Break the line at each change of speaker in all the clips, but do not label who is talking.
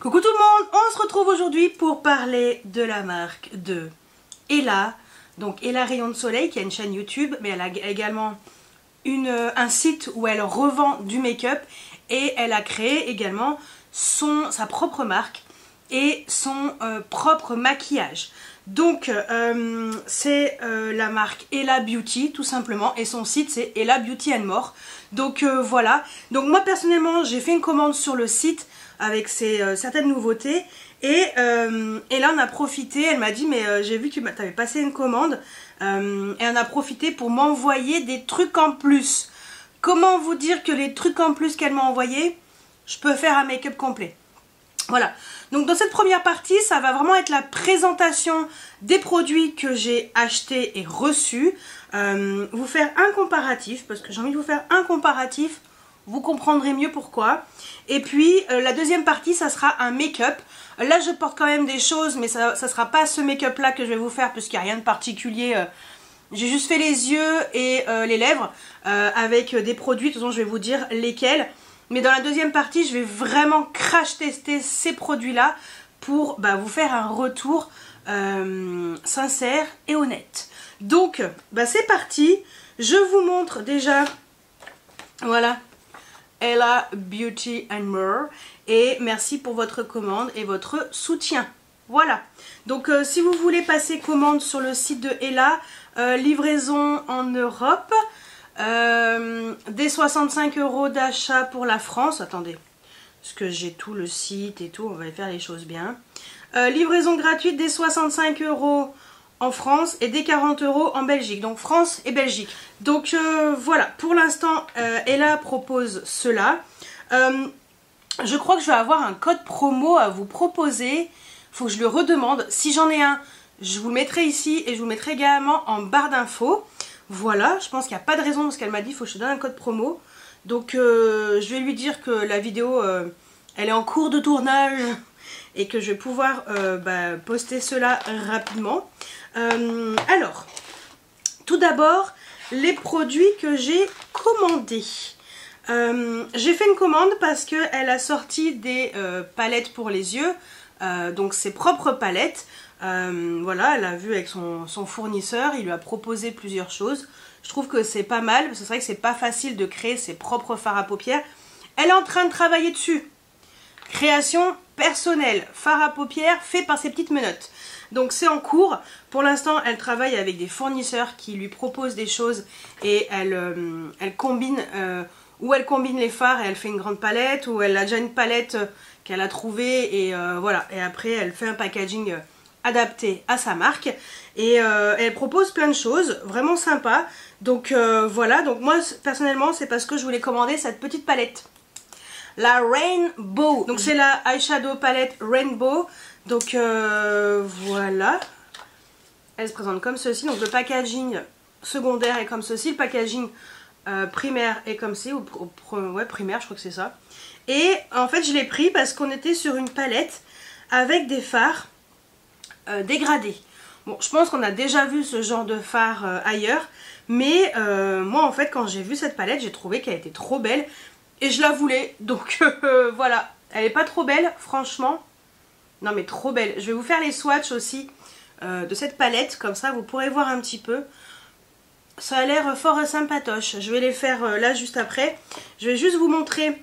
Coucou tout le monde, on se retrouve aujourd'hui pour parler de la marque de Ella. Donc Ella Rayon de Soleil qui a une chaîne YouTube, mais elle a également un site où elle revend du make-up et elle a créé également sa propre marque et son propre maquillage. Donc c'est la marque Ella Beauty tout simplement et son site c'est Ella Beauty and More. Donc voilà, donc moi personnellement j'ai fait une commande sur le site avec certaines nouveautés et là on a profité, elle m'a dit mais j'ai vu que tu avais passé une commande et on a profité pour m'envoyer des trucs en plus. Comment vous dire que les trucs en plus qu'elle m'a envoyé, je peux faire un make-up complet. Voilà, donc dans cette première partie, ça va vraiment être la présentation des produits que j'ai achetés et reçus. Vous faire un comparatif, parce que j'ai envie de vous faire un comparatif, vous comprendrez mieux pourquoi. Et puis la deuxième partie, ça sera un make-up. Là, je porte quand même des choses, mais ça ne sera pas ce make-up là que je vais vous faire, puisqu'il n'y a rien de particulier. J'ai juste fait les yeux et les lèvres avec des produits, de toute façon je vais vous dire lesquels. Mais dans la deuxième partie, je vais vraiment crash tester ces produits-là pour vous faire un retour sincère et honnête. Donc, c'est parti. Je vous montre déjà, voilà, Ella Beauty and More. Et merci pour votre commande et votre soutien. Voilà. Donc, si vous voulez passer commande sur le site de Ella, livraison en Europe. Des 65 € d'achat pour la France. Attendez, parce que j'ai tout le site et tout, on va faire les choses bien. Livraison gratuite des 65 € en France et des 40 € en Belgique. Donc France et Belgique. Donc voilà, pour l'instant, Ella propose cela. Je crois que je vais avoir un code promo à vous proposer. Faut que je le redemande. Si j'en ai un, je vous le mettrai ici et je vous le mettrai également en barre d'infos. Voilà, je pense qu'il n'y a pas de raison parce qu'elle m'a dit il faut que je te donne un code promo. Donc je vais lui dire que la vidéo elle est en cours de tournage et que je vais pouvoir poster cela rapidement. Alors, tout d'abord, les produits que j'ai commandés. J'ai fait une commande parce qu'elle a sorti des palettes pour les yeux, donc ses propres palettes. Voilà, elle a vu avec son fournisseur, il lui a proposé plusieurs choses. Je trouve que c'est pas mal, parce que c'est vrai que c'est pas facile de créer ses propres fards à paupières. Elle est en train de travailler dessus. Création personnelle, fard à paupières fait par ses petites menottes. Donc c'est en cours. Pour l'instant, elle travaille avec des fournisseurs qui lui proposent des choses et elle combine, ou elle combine les fards et elle fait une grande palette, ou elle a déjà une palette qu'elle a trouvée et voilà. Et après, elle fait un packaging adapté à sa marque et elle propose plein de choses vraiment sympa. Donc voilà, donc moi personnellement c'est parce que je voulais commander cette petite palette, la Rainbow. Donc c'est la eyeshadow palette Rainbow. Donc voilà, elle se présente comme ceci. Donc le packaging secondaire est comme ceci, le packaging primaire est comme ceci, ouais, primaire je crois que c'est ça. Et en fait je l'ai pris parce qu'on était sur une palette avec des fards dégradé. Bon, je pense qu'on a déjà vu ce genre de fard ailleurs, mais moi en fait quand j'ai vu cette palette, j'ai trouvé qu'elle était trop belle et je la voulais. Donc voilà, elle est pas trop belle franchement. Non mais trop belle. Je vais vous faire les swatchs aussi de cette palette, comme ça vous pourrez voir un petit peu. Ça a l'air fort sympatoche. Je vais les faire là juste après. Je vais juste vous montrer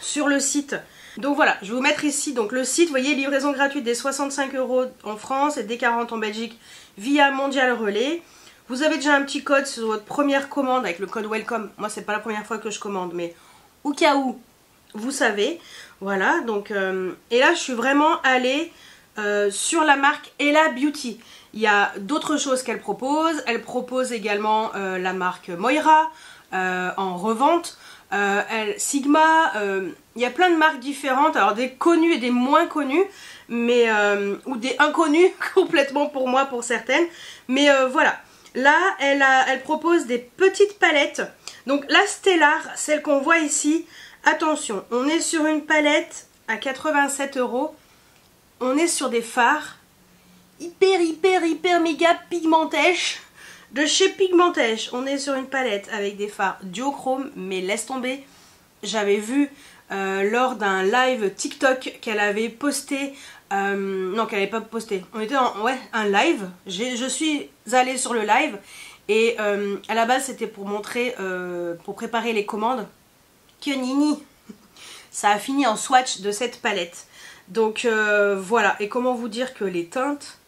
sur le site. Donc voilà, je vais vous mettre ici donc le site, vous voyez, livraison gratuite des 65 € en France et des 40 € en Belgique via Mondial Relais. Vous avez déjà un petit code sur votre première commande avec le code Welcome. Moi c'est pas la première fois que je commande, mais au cas où, vous savez. Voilà, donc et là je suis vraiment allée sur la marque Ella Beauty. Il y a d'autres choses qu'elle propose. Elle propose également la marque Moira en revente. Sigma, il y a plein de marques différentes, alors des connues et des moins connues, mais ou des inconnues complètement pour moi pour certaines, mais voilà, là elle propose des petites palettes. Donc la Stellar, celle qu'on voit ici, attention, on est sur une palette à 87 €, on est sur des fards hyper méga pigmentèches. De chez Pigmentèche, on est sur une palette avec des fards duochrome, mais laisse tomber. J'avais vu lors d'un live TikTok qu'elle avait posté. Non, qu'elle n'avait pas posté. On était en un live. Je suis allée sur le live. Et à la base, c'était pour montrer, pour préparer les commandes. Que nini! Ça a fini en swatch de cette palette. Donc voilà. Et comment vous dire que les teintes,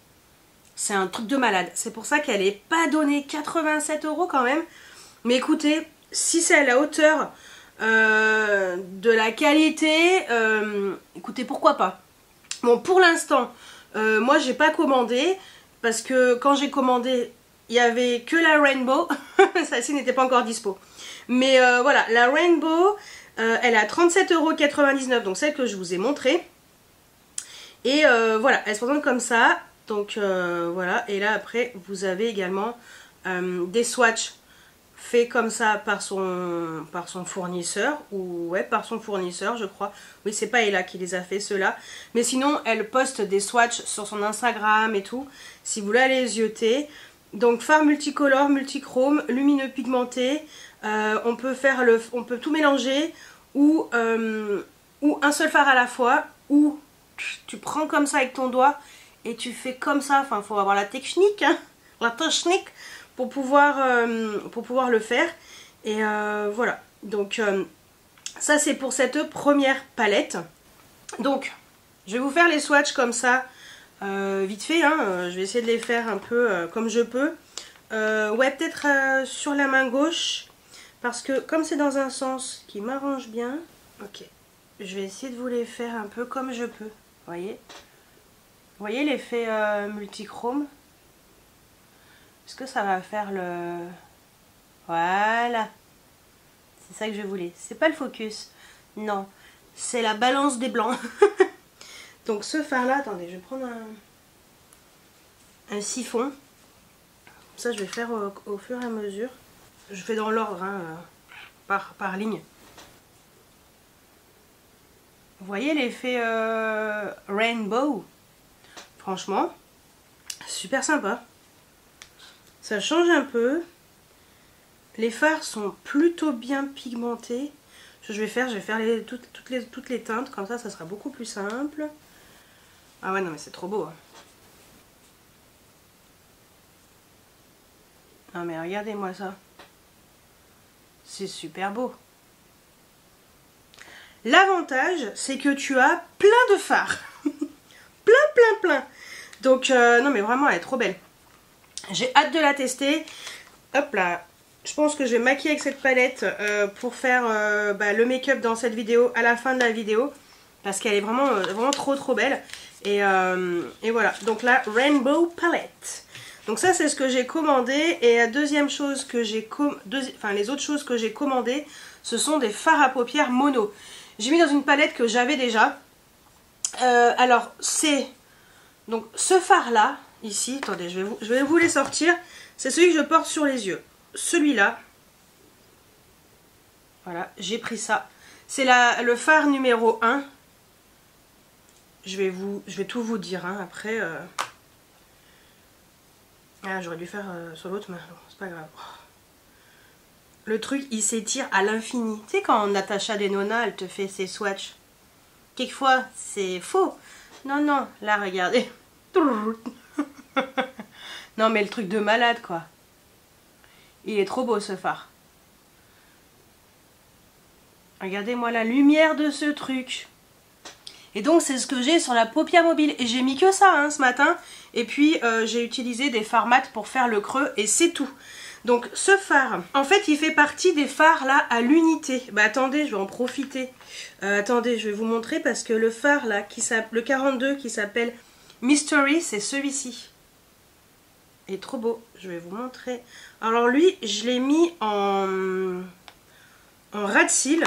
c'est un truc de malade. C'est pour ça qu'elle n'est pas donnée 87 € quand même. Mais écoutez, si c'est à la hauteur de la qualité, écoutez, pourquoi pas. Bon, pour l'instant, moi j'ai pas commandé parce que quand j'ai commandé, il y avait que la Rainbow. Celle-ci n'était pas encore dispo. Mais voilà, la Rainbow, elle est à 37,99 €, donc celle que je vous ai montrée. Et voilà, elle se présente comme ça. Donc voilà, et là après, vous avez également des swatchs fait comme ça par son fournisseur, ou ouais, par son fournisseur je crois. Oui, c'est pas Ella qui les a fait ceux-là, mais sinon elle poste des swatchs sur son Instagram et tout, si vous voulez aller les zioter. Donc fard multicolore, multichrome, lumineux pigmenté, on peut tout mélanger, ou un seul fard à la fois, ou tu prends comme ça avec ton doigt et tu fais comme ça. Enfin, faut avoir la technique, hein, la technique pour pouvoir le faire. Et voilà, donc ça c'est pour cette première palette. Donc je vais vous faire les swatchs comme ça vite fait, hein. Je vais essayer de les faire un peu comme je peux. Ouais, peut-être sur la main gauche, parce que comme c'est dans un sens qui m'arrange bien, ok, je vais essayer de vous les faire un peu comme je peux. Vous voyez l'effet multichrome? Est-ce que ça va faire le... Voilà. C'est ça que je voulais. C'est pas le focus. Non. C'est la balance des blancs. Donc ce fard-là, attendez, je vais prendre un siphon. Ça, je vais faire au fur et à mesure. Je fais dans l'ordre, hein, par ligne. Vous voyez l'effet Rainbow? Franchement, super sympa. Ça change un peu. Les fards sont plutôt bien pigmentés. Ce que je vais faire toutes les teintes. Comme ça sera beaucoup plus simple. Ah ouais, non mais c'est trop beau. Hein. Non mais regardez-moi ça. C'est super beau. L'avantage, c'est que tu as plein de fards. plein. Donc, non mais vraiment, elle est trop belle. J'ai hâte de la tester. Hop là. Je pense que je vais maquiller avec cette palette pour faire le make-up dans cette vidéo, à la fin de la vidéo. Parce qu'elle est vraiment trop belle. Et voilà. Donc la Rainbow Palette. Donc ça, c'est ce que j'ai commandé. Et la deuxième chose que j'ai les autres choses que j'ai commandées, ce sont des fards à paupières mono. J'ai mis dans une palette que j'avais déjà. Alors, c'est... Donc, ce fard-là, ici, attendez, je vais vous les sortir. C'est celui que je porte sur les yeux. Celui-là. Voilà, j'ai pris ça. C'est le fard numéro 1. Je vais tout vous dire, hein, après. Ah, j'aurais dû faire sur l'autre, mais non, c'est pas grave. Le truc, il s'étire à l'infini. Tu sais, quand Natacha Denona, elle te fait ses swatchs. Quelquefois, c'est faux. Non, là, regardez. Non, mais le truc de malade, quoi. Il est trop beau, ce fard. Regardez-moi la lumière de ce truc. Et donc, c'est ce que j'ai sur la paupière mobile. Et j'ai mis que ça, hein, ce matin. Et puis, j'ai utilisé des fards mat pour faire le creux. Et c'est tout. Donc, ce fard, en fait, il fait partie des fards, là, à l'unité. Bah, attendez, je vais en profiter. Attendez, je vais vous montrer parce que le fard, là, le 42, qui s'appelle Mystery, c'est celui-ci. Il est trop beau. Je vais vous montrer. Alors, lui, je l'ai mis en ras de cils.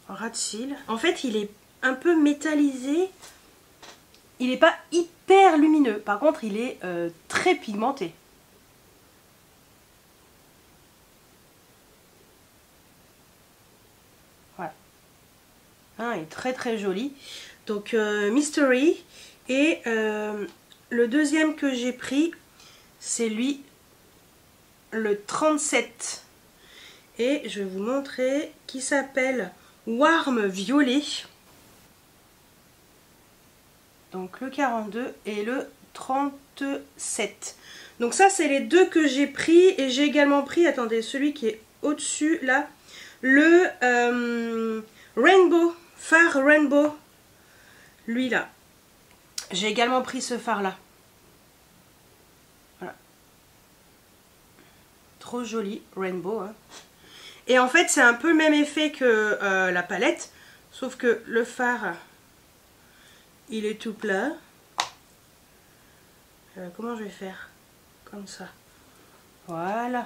En fait, il est un peu métallisé. Il n'est pas hyper lumineux. Par contre, il est très pigmenté. Voilà. Hein, il est très joli. Donc, Mystery. Et le deuxième que j'ai pris, c'est lui, le 37. Et je vais vous montrer, qui s'appelle Warm Violet. Donc le 42 et le 37. Donc ça c'est les deux que j'ai pris. Et j'ai également pris, attendez, celui qui est au-dessus là, le Rainbow, fard Rainbow. Lui là. J'ai également pris ce fard là. Voilà. Trop joli, Rainbow. Hein. Et en fait c'est un peu le même effet que la palette. Sauf que le fard, il est tout plat. Comment je vais faire? Comme ça. Voilà.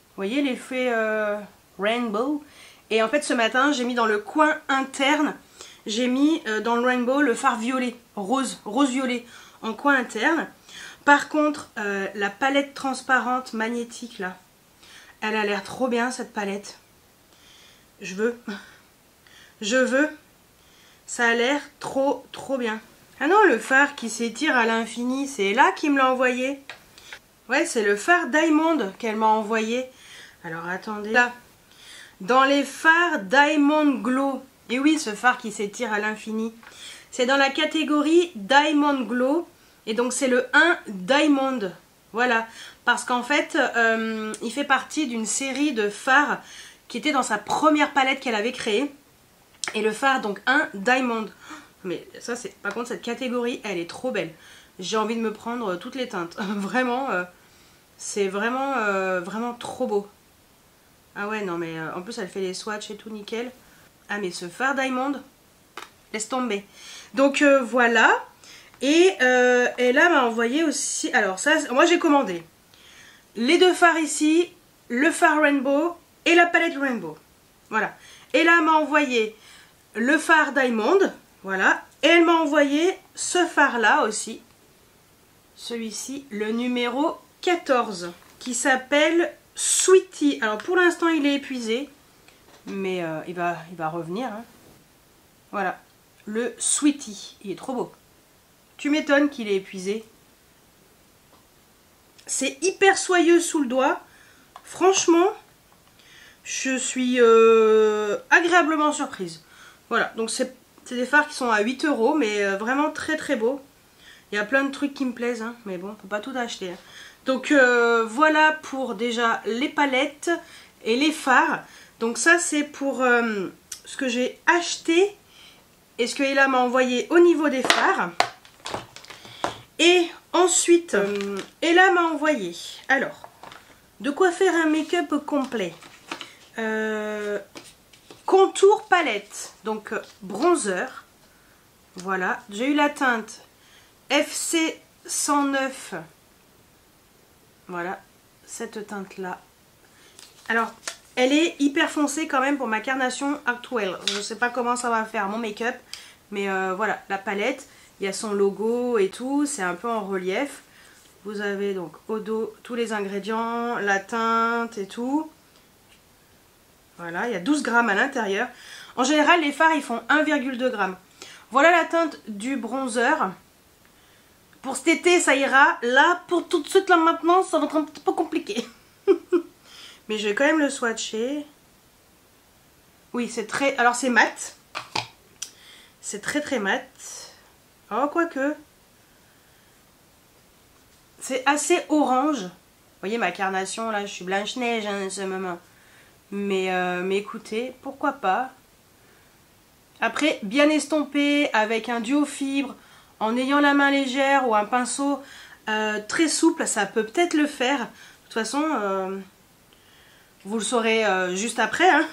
Vous voyez l'effet Rainbow? Et en fait ce matin j'ai mis dans le coin interne, j'ai mis dans le Rainbow le fard violet, rose violet en coin interne. Par contre la palette transparente magnétique là, elle a l'air trop bien cette palette. Je veux. Ça a l'air trop bien. Ah non, le fard qui s'étire à l'infini, c'est là qu'il me l'a envoyé. Ouais, c'est le fard Diamond qu'elle m'a envoyé. Alors attendez. Là, dans les fards Diamond Glow. Et oui, ce fard qui s'étire à l'infini. C'est dans la catégorie Diamond Glow. Et donc c'est le 1 Diamond. Voilà. Parce qu'en fait, il fait partie d'une série de fards qui était dans sa première palette qu'elle avait créée. Et le fard, donc 1 Diamond. Mais ça, c'est par contre, cette catégorie, elle est trop belle. J'ai envie de me prendre toutes les teintes. Vraiment, c'est vraiment trop beau. Ah ouais, non, mais en plus, elle fait les swatchs et tout, nickel. Ah, mais ce fard Diamond, laisse tomber. Donc, voilà. Et là, m'a envoyé aussi... Alors, ça, moi, j'ai commandé les deux fards ici, le fard Rainbow et la palette Rainbow. Voilà. Et là, m'a envoyé le fard Diamond. Voilà. Et elle m'a envoyé ce fard-là aussi. Celui-ci, le numéro 14. Qui s'appelle Sweetie. Alors, pour l'instant, il est épuisé. Mais il va revenir. Hein. Voilà. Le Sweetie. Il est trop beau. Tu m'étonnes qu'il est épuisé. C'est hyper soyeux sous le doigt. Franchement, je suis agréablement surprise. Voilà, donc c'est des fards qui sont à 8 €, mais vraiment très beaux. Il y a plein de trucs qui me plaisent, hein, mais bon, faut pas tout acheter. Hein. Donc voilà pour déjà les palettes et les fards. Donc ça c'est pour ce que j'ai acheté et ce que Ella m'a envoyé au niveau des fards. Et ensuite, Ella m'a envoyé, alors, de quoi faire un make-up complet. Contour palette, donc bronzer. Voilà, j'ai eu la teinte FC 109. Voilà, cette teinte-là. Alors, elle est hyper foncée quand même pour ma carnation actuelle. Je ne sais pas comment ça va faire mon make-up, mais voilà, la palette. Il y a son logo et tout, c'est un peu en relief. Vous avez donc au dos tous les ingrédients, la teinte et tout. Voilà, il y a 12 grammes à l'intérieur. En général, les fards, ils font 1,2 g. Voilà la teinte du bronzer. Pour cet été, ça ira. Là, pour tout de suite, là maintenant, ça va être un petit peu compliqué. Mais je vais quand même le swatcher. Oui, c'est très... Alors, c'est mat. C'est très mat. Oh, quoique. C'est assez orange. Vous voyez ma carnation, là, je suis Blanche-Neige hein, en ce moment. Mais écoutez, pourquoi pas. Après, bien estompé, avec un duo fibre, en ayant la main légère ou un pinceau très souple, ça peut peut-être le faire. De toute façon, vous le saurez juste après. Hein.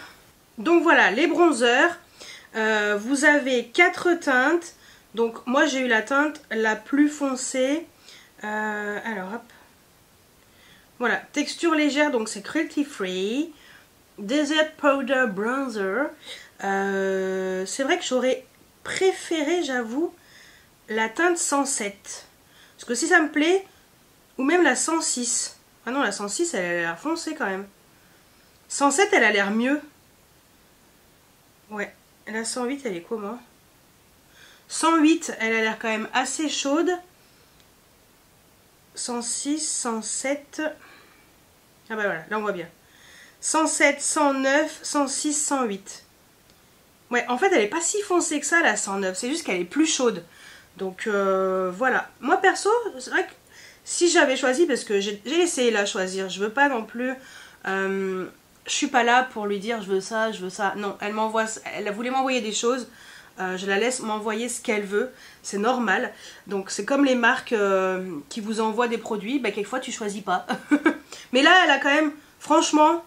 Donc voilà, les bronzers. Vous avez 4 teintes. Donc moi j'ai eu la teinte la plus foncée. Alors hop. Voilà, texture légère, donc c'est cruelty free. Desert Powder Bronzer. C'est vrai que j'aurais préféré, j'avoue, la teinte 107. Parce que si ça me plaît, ou même la 106. Ah non, la 106, elle a l'air foncée quand même. 107, elle a l'air mieux. Ouais, la 108, elle est comment? 108, elle a l'air quand même assez chaude. 106, 107. Ah bah voilà, là on voit bien. 107, 109, 106, 108. Ouais, en fait, elle est pas si foncée que ça, la 109. C'est juste qu'elle est plus chaude. Donc, voilà. Moi, perso, c'est vrai que si j'avais choisi, parce que j'ai essayé la choisir, je veux pas non plus... je suis pas là pour lui dire je veux ça, je veux ça. Non, elle voulait m'envoyer des choses. Je la laisse m'envoyer ce qu'elle veut. C'est normal. Donc, c'est comme les marques qui vous envoient des produits. Bah, quelquefois, tu choisis pas. Mais là, elle a quand même... Franchement,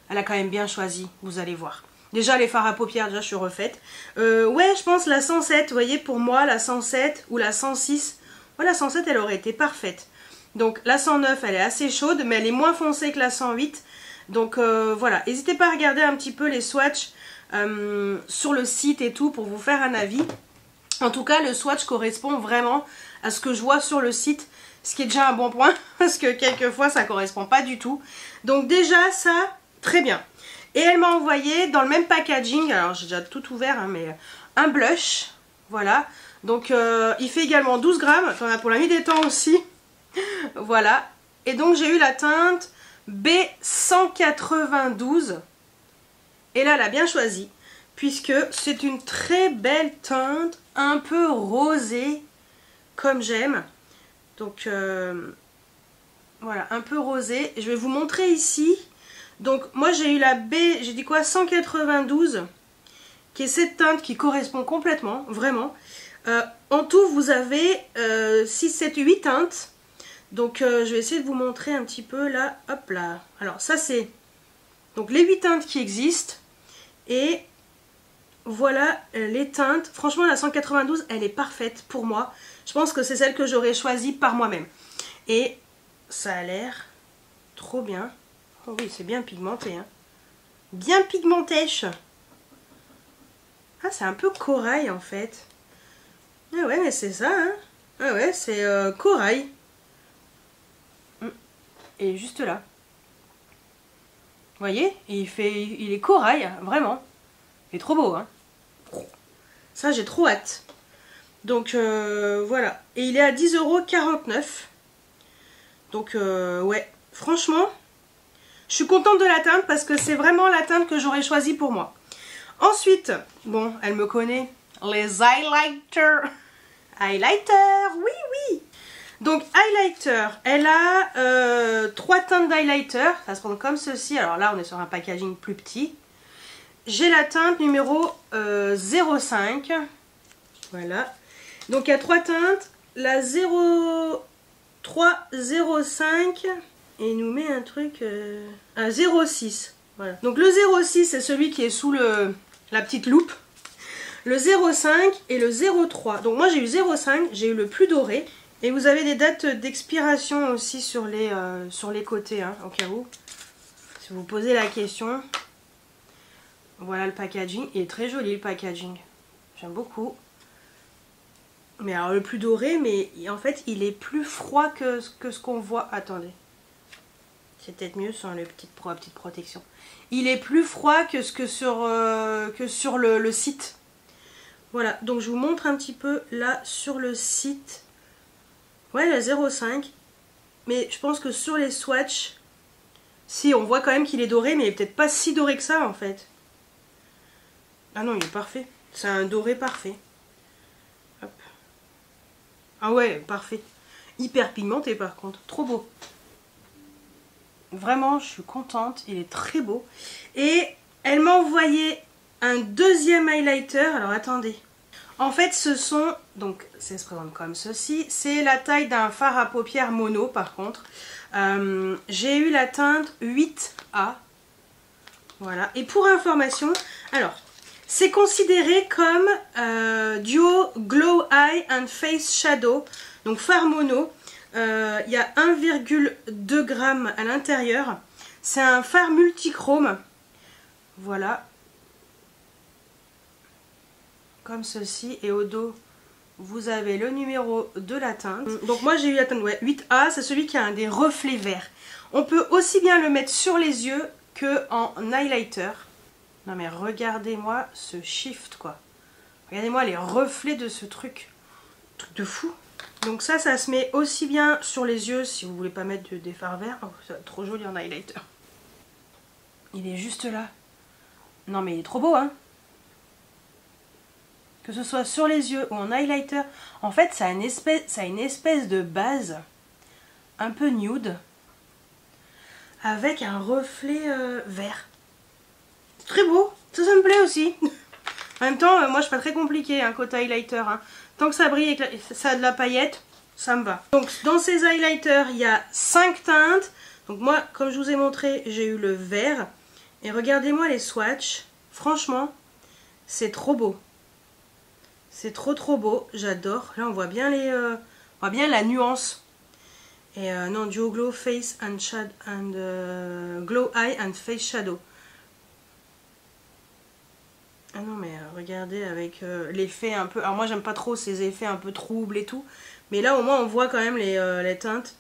elle a quand même bien choisi. Vous allez voir. Déjà, les fards à paupières, déjà, je suis refaite. Ouais, je pense la 107. Vous voyez, pour moi, la 107 ou la 106. Ouais, la 107, elle aurait été parfaite. Donc, la 109, elle est assez chaude, mais elle est moins foncée que la 108. Donc, voilà. N'hésitez pas à regarder un petit peu les swatchs sur le site et tout pour vous faire un avis. En tout cas, le swatch correspond vraiment à ce que je vois sur le site. Ce qui est déjà un bon point, parce que quelquefois, ça ne correspond pas du tout. Donc, déjà, ça, très bien. Et elle m'a envoyé dans le même packaging, alors j'ai déjà tout ouvert, hein, mais un blush, voilà. Donc il fait également 12 grammes, t'en as pour la nuit des temps aussi, voilà. Et donc j'ai eu la teinte B192, et là elle a bien choisi, puisque c'est une très belle teinte, un peu rosée, comme j'aime. Donc voilà, un peu rosée. Je vais vous montrer ici. Donc moi j'ai eu la B, j'ai dit quoi, 192, qui est cette teinte qui correspond complètement, vraiment. En tout vous avez 6, 7, 8 teintes. Donc je vais essayer de vous montrer un petit peu là, hop là. Alors ça c'est donc les 8 teintes qui existent. Et voilà les teintes. Franchement la 192 elle est parfaite pour moi. Je pense que c'est celle que j'aurais choisie par moi-même. Et ça a l'air trop bien. Oh oui, c'est bien pigmenté, hein. Bien pigmenté. Ah, c'est un peu corail, en fait. Ah ouais, mais c'est ça, hein. Ah ouais, c'est corail. Et juste là. Vous voyez, il est corail, vraiment. Il est trop beau, hein. Ça, j'ai trop hâte. Donc, voilà. Et il est à 10,49 €. Donc, ouais, franchement... Je suis contente de la teinte parce que c'est vraiment la teinte que j'aurais choisie pour moi. Ensuite, bon, elle me connaît, les highlighters. Highlighter, oui, oui. Donc, highlighter, elle a 3 teintes d'highlighter. Ça se prend comme ceci. Alors là, on est sur un packaging plus petit. J'ai la teinte numéro 05. Voilà. Donc, il y a 3 teintes. La 03, 05... Et il nous met un truc... un 06. Voilà. Donc le 06, c'est celui qui est sous la petite loupe. Le 05 et le 03. Donc moi j'ai eu 05, j'ai eu le plus doré. Et vous avez des dates d'expiration aussi sur les côtés, hein, au cas où. Si vous posez la question. Voilà le packaging. Il est très joli le packaging. J'aime beaucoup. Mais alors le plus doré, mais en fait il est plus froid que ce qu'on voit. Attendez. C'est peut-être mieux sans la petite protection. Il est plus froid que sur le site. Voilà, donc je vous montre un petit peu là sur le site. Ouais, la 0,5. Mais je pense que sur les swatchs, si on voit quand même qu'il est doré, mais il est peut-être pas si doré que ça en fait. Ah non, il est parfait. C'est un doré parfait. Hop. Ah ouais, parfait. Hyper pigmenté par contre. Trop beau. Vraiment, je suis contente. Il est très beau. Et elle m'a envoyé un deuxième highlighter. Alors, attendez. En fait, ce sont... Donc, ça se présente comme ceci. C'est la taille d'un fard à paupières mono, par contre. J'ai eu la teinte 8A. Voilà. Et pour information... Alors, c'est considéré comme duo Glow Eye and Face Shadow. Donc, fard mono. Il y a 1,2 g à l'intérieur. C'est un fard multichrome. Voilà. Comme ceci. Et au dos, vous avez le numéro de la teinte. Donc moi j'ai eu la teinte 8A. C'est celui qui a des reflets verts. On peut aussi bien le mettre sur les yeux que en highlighter. Non mais regardez-moi ce shift quoi. Regardez-moi les reflets de ce truc. Truc de fou. Donc ça se met aussi bien sur les yeux si vous voulez pas mettre des fards verts. Oh, c'est trop joli en highlighter. Il est juste là. Non mais il est trop beau, hein. Que ce soit sur les yeux ou en highlighter. En fait, ça a une espèce de base un peu nude. Avec un reflet vert. C'est très beau. Ça me plaît aussi. En même temps, moi je suis pas très compliquée hein, côté highlighter. Hein. Tant que ça brille et que ça a de la paillette, ça me va. Donc dans ces highlighters, il y a 5 teintes. Donc moi, comme je vous ai montré, j'ai eu le vert. Et regardez-moi les swatchs. Franchement, c'est trop beau. C'est trop beau. J'adore. Là, on voit bien on voit bien la nuance. Et non, Duo Glow Face and Glow Eye and Face Shadow. Ah non mais regardez avec l'effet un peu... Alors moi j'aime pas trop ces effets un peu troubles et tout. Mais là au moins on voit quand même les teintes.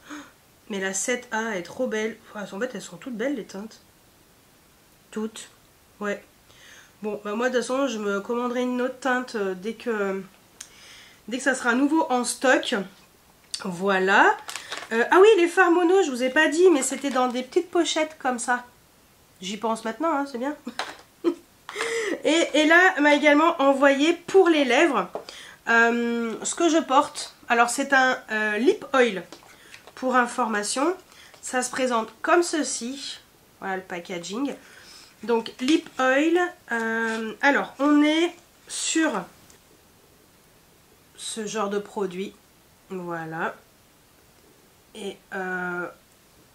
Mais la 7A est trop belle. Enfin, en fait elles sont toutes belles les teintes. Toutes. Ouais. Bon bah moi de toute façon je me commanderai une autre teinte dès que ça sera à nouveau en stock. Voilà. Ah oui les fards mono je vous ai pas dit mais c'était dans des petites pochettes comme ça. J'y pense maintenant hein, c'est bien. Et là, m'a également envoyé pour les lèvres ce que je porte. Alors, c'est un lip oil pour information. Ça se présente comme ceci. Voilà le packaging. Donc, lip oil. Alors, on est sur ce genre de produit. Voilà. Et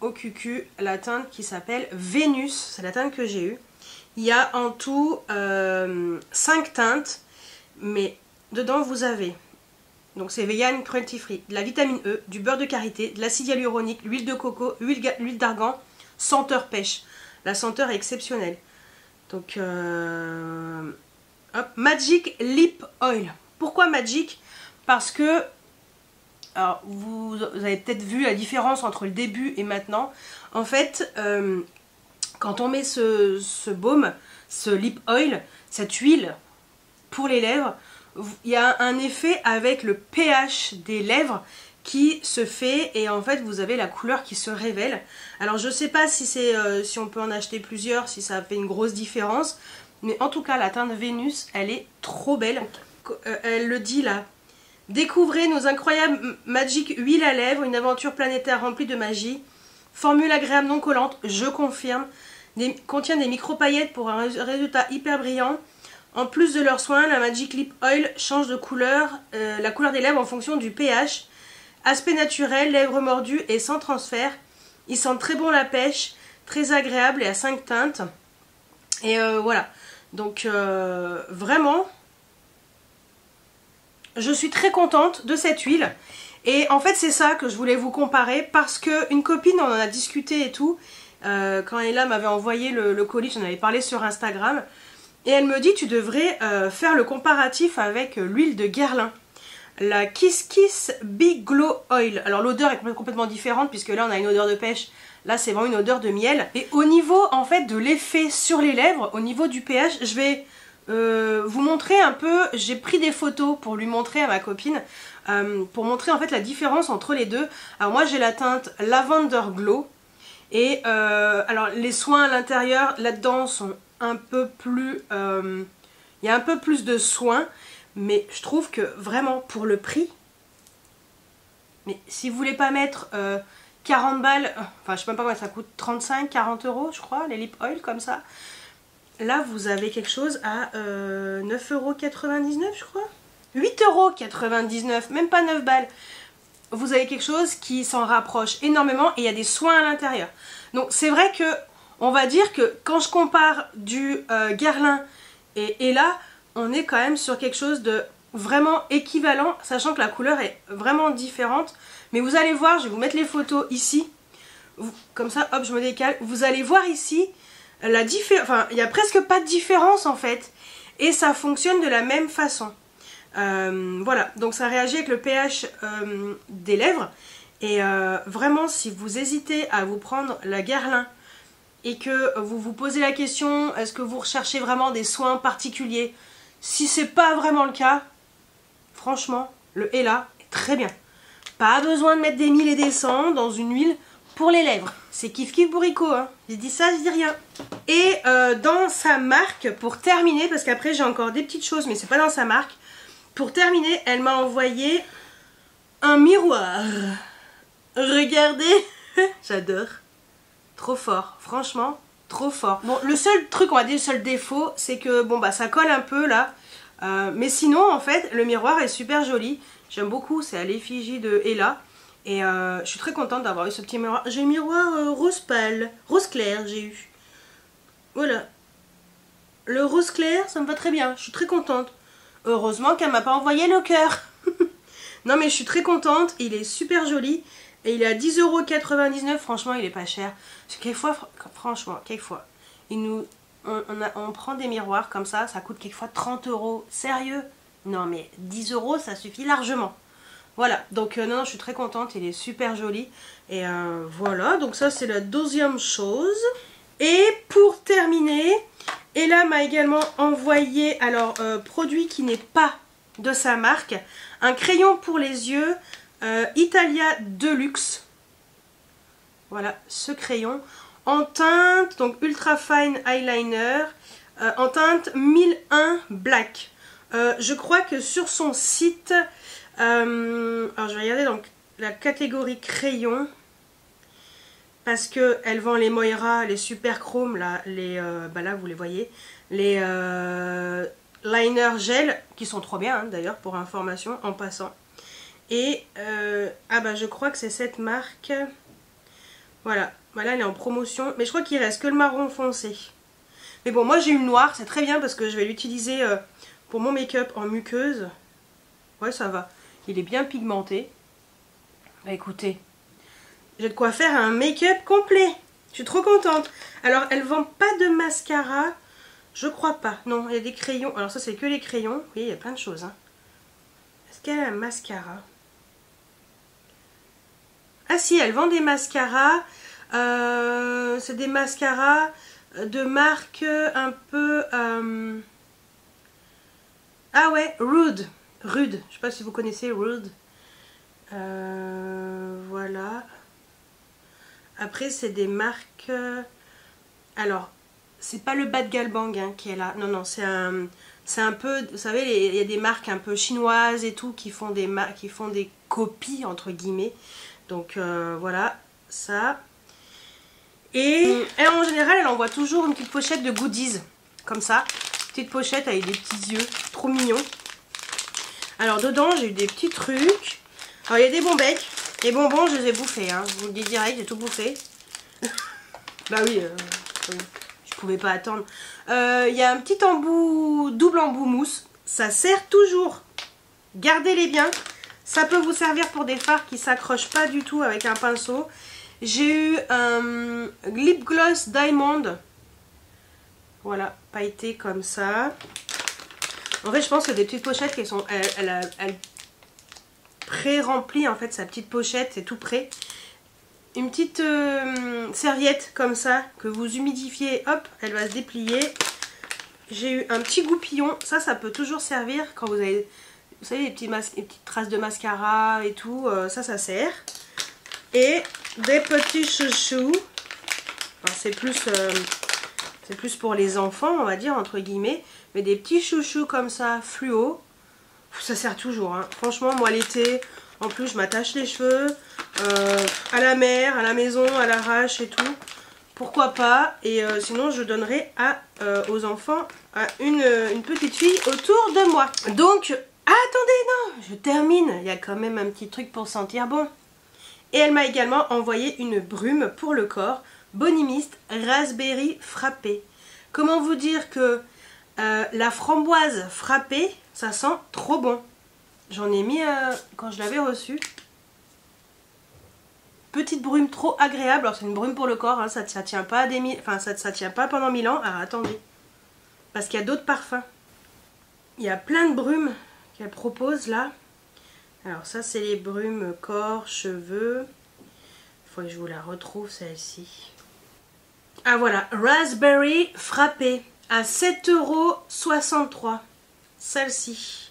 au cucu, la teinte qui s'appelle Vénus. C'est la teinte que j'ai eue. Il y a en tout 5 teintes, mais dedans vous avez, donc c'est vegan, cruelty free, de la vitamine E, du beurre de karité, de l'acide hyaluronique, l'huile de coco, l'huile d'argan, senteur pêche. La senteur est exceptionnelle. Donc, hop, Magic Lip Oil. Pourquoi Magic? Parce que, alors vous avez peut-être vu la différence entre le début et maintenant. En fait, quand on met ce baume, ce lip oil, cette huile pour les lèvres, il y a un effet avec le pH des lèvres qui se fait et en fait vous avez la couleur qui se révèle. Alors je sais pas si si on peut en acheter plusieurs, si ça fait une grosse différence, mais en tout cas la teinte Vénus, elle est trop belle. Elle le dit là. Découvrez nos incroyables Magic huiles à lèvres, une aventure planétaire remplie de magie. Formule agréable non collante, je confirme. Contient des micro-paillettes pour un résultat hyper brillant. En plus de leurs soins, la Magic Lip Oil change de couleur, la couleur des lèvres en fonction du pH. Aspect naturel, lèvres mordues et sans transfert. Il sent très bon la pêche, très agréable et à 5 teintes. Et voilà. Donc vraiment, je suis très contente de cette huile. Et en fait c'est ça que je voulais vous comparer parce qu'une copine, on en a discuté et tout. Quand Ella m'avait envoyé le colis, j'en avais parlé sur Instagram. Et elle me dit tu devrais faire le comparatif avec l'huile de Guerlain. La Kiss Kiss Big Glow Oil. Alors l'odeur est complètement différente puisque là on a une odeur de pêche. Là c'est vraiment une odeur de miel. Et au niveau en fait de l'effet sur les lèvres, au niveau du pH, je vais vous montrer un peu. J'ai pris des photos pour lui montrer à ma copine. Pour montrer en fait la différence entre les deux. Alors moi j'ai la teinte Lavender Glow. Et alors les soins à l'intérieur là-dedans sont un peu plus... il y a un peu plus de soins. Mais je trouve que vraiment pour le prix... Mais si vous voulez pas mettre 40 balles... Enfin je sais même pas combien ça coûte. 35, 40 euros je crois. Les lip oil comme ça. Là vous avez quelque chose à 9,99 € je crois. 8,99 €. Même pas 9 balles. Vous avez quelque chose qui s'en rapproche énormément et il y a des soins à l'intérieur. Donc c'est vrai que on va dire que quand je compare du Guerlain et là, on est quand même sur quelque chose de vraiment équivalent, sachant que la couleur est vraiment différente. Mais vous allez voir, je vais vous mettre les photos ici. Comme ça, hop, je me décale. Vous allez voir ici la différence. Enfin, il n'y a presque pas de différence en fait. Et ça fonctionne de la même façon. Voilà, donc ça réagit avec le pH des lèvres. Et vraiment, si vous hésitez à vous prendre la Guerlain et que vous vous posez la question, est-ce que vous recherchez vraiment des soins particuliers? Si c'est pas vraiment le cas, franchement, le Ella est très bien. Pas besoin de mettre des 1000 et des 100 dans une huile pour les lèvres. C'est kiff kiff bourricot, hein. J'ai dit ça, je dis rien. Et dans sa marque, pour terminer, parce qu'après j'ai encore des petites choses, mais c'est pas dans sa marque. Pour terminer, elle m'a envoyé un miroir. Regardez. J'adore. Trop fort, franchement, trop fort. Bon, le seul truc, on va dire le seul défaut, c'est que bon bah ça colle un peu là. Mais sinon, en fait, le miroir est super joli. J'aime beaucoup, c'est à l'effigie de Ella. Et je suis très contente d'avoir eu ce petit miroir. J'ai un miroir rose pâle, rose clair j'ai eu. Voilà. Le rose clair, ça me va très bien, je suis très contente. Heureusement qu'elle m'a pas envoyé le cœur. Non mais je suis très contente, il est super joli. Et il est à 10,99 €, franchement il est pas cher. Parce que quelquefois, franchement, quelquefois, on prend des miroirs comme ça coûte quelquefois 30 €. Sérieux? Non mais 10 € ça suffit largement. Voilà, donc non, je suis très contente, il est super joli. Et voilà, donc ça c'est la deuxième chose. Et pour terminer, Ella m'a également envoyé, alors produit qui n'est pas de sa marque, un crayon pour les yeux Italia Deluxe. Voilà, ce crayon en teinte, donc ultra fine eyeliner, en teinte 1001 black. Je crois que sur son site, alors je vais regarder donc la catégorie crayon, parce que elle vend les Moira, les super chrome là, bah là vous les voyez, les liner gel qui sont trop bien hein, d'ailleurs, pour information en passant. Et ah bah je crois que c'est cette marque. Voilà, voilà, elle est en promotion, mais je crois qu'il reste que le marron foncé. Mais bon, moi j'ai eu le noir, c'est très bien parce que je vais l'utiliser pour mon make-up en muqueuse. Ouais, ça va. Il est bien pigmenté. Bah écoutez, j'ai de quoi faire un make-up complet. Je suis trop contente. Alors, elle vend pas de mascara. Je crois pas. Non, il y a des crayons. Alors ça, c'est que les crayons. Oui, il y a plein de choses. Hein. Est-ce qu'elle a un mascara? Ah si, elle vend des mascaras. C'est des mascaras de marque un peu... Ah ouais, Rude. Rude. Je sais pas si vous connaissez Rude. Voilà. Après, c'est des marques... Alors, c'est pas le Bad Gal Bang hein, qui est là. Non, non, c'est un peu... Vous savez, il y a des marques un peu chinoises et tout qui font des copies, entre guillemets. Donc, voilà, ça. Et elle, en général, elle envoie toujours une petite pochette de goodies. Comme ça. Petite pochette avec des petits yeux. Trop mignons. Alors, dedans, j'ai eu des petits trucs. Alors, il y a des bons becs. Les bonbons, je les ai bouffés. Hein. Je vous le dis direct, j'ai tout bouffé. Bah oui, je pouvais pas attendre. Il y a un petit embout, double embout mousse. Ça sert toujours. Gardez-les bien. Ça peut vous servir pour des fards qui s'accrochent pas du tout avec un pinceau. J'ai eu un lip gloss diamond. Voilà, pailleté comme ça. En fait, je pense que des petites pochettes qui sont... Elle pré-remplit en fait sa petite pochette, c'est tout prêt. Une petite serviette comme ça, que vous humidifiez, hop, elle va se déplier. J'ai eu un petit goupillon, ça peut toujours servir quand vous avez... Vous savez, les petites traces de mascara et tout, ça sert. Et des petits chouchous. C'est plus pour les enfants, on va dire, entre guillemets. Mais des petits chouchous comme ça, fluo. Ça sert toujours. Hein. Franchement, moi l'été, en plus, je m'attache les cheveux. À la mer, à la maison, à l'arrache et tout. Pourquoi pas. Et sinon, je donnerai aux enfants à une petite fille autour de moi. Donc... attendez, non, je termine. Il y a quand même un petit truc pour sentir bon. Et elle m'a également envoyé une brume pour le corps, Bonimist Raspberry Frappé. Comment vous dire que la framboise frappée, ça sent trop bon. J'en ai mis quand je l'avais reçue. Petite brume trop agréable. Alors c'est une brume pour le corps, hein, ça tient pas à ça tient pas pendant 1000 ans. Alors attendez, parce qu'il y a d'autres parfums. Il y a plein de brumes qu'elle propose là. Alors ça c'est les brumes corps, cheveux. Il faut que je vous la retrouve celle-ci. Ah voilà, Raspberry Frappé à 7,63 €. Celle-ci.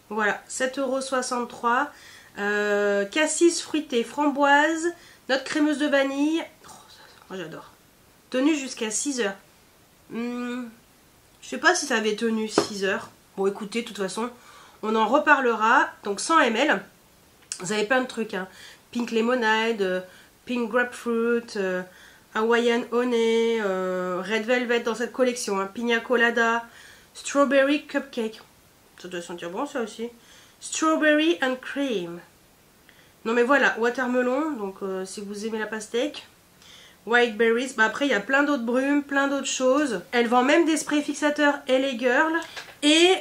Voilà, 7,63 €. Cassis fruité, framboise, Note crémeuse de vanille. Oh, moi j'adore. Tenu jusqu'à 6 heures. Je sais pas si ça avait tenu 6 heures. Bon écoutez, de toute façon, on en reparlera. Donc 100 ml. Vous avez plein de trucs. Hein. Pink lemonade, pink grapefruit, Hawaiian honey, red velvet dans cette collection. Hein. Pina colada, strawberry cupcake. Ça doit sentir bon ça aussi. Strawberry and cream. Non mais voilà, watermelon. Donc si vous aimez la pastèque. White berries, bah après il y a plein d'autres brumes, plein d'autres choses. Elle vend même des sprays fixateurs LA Girl. Et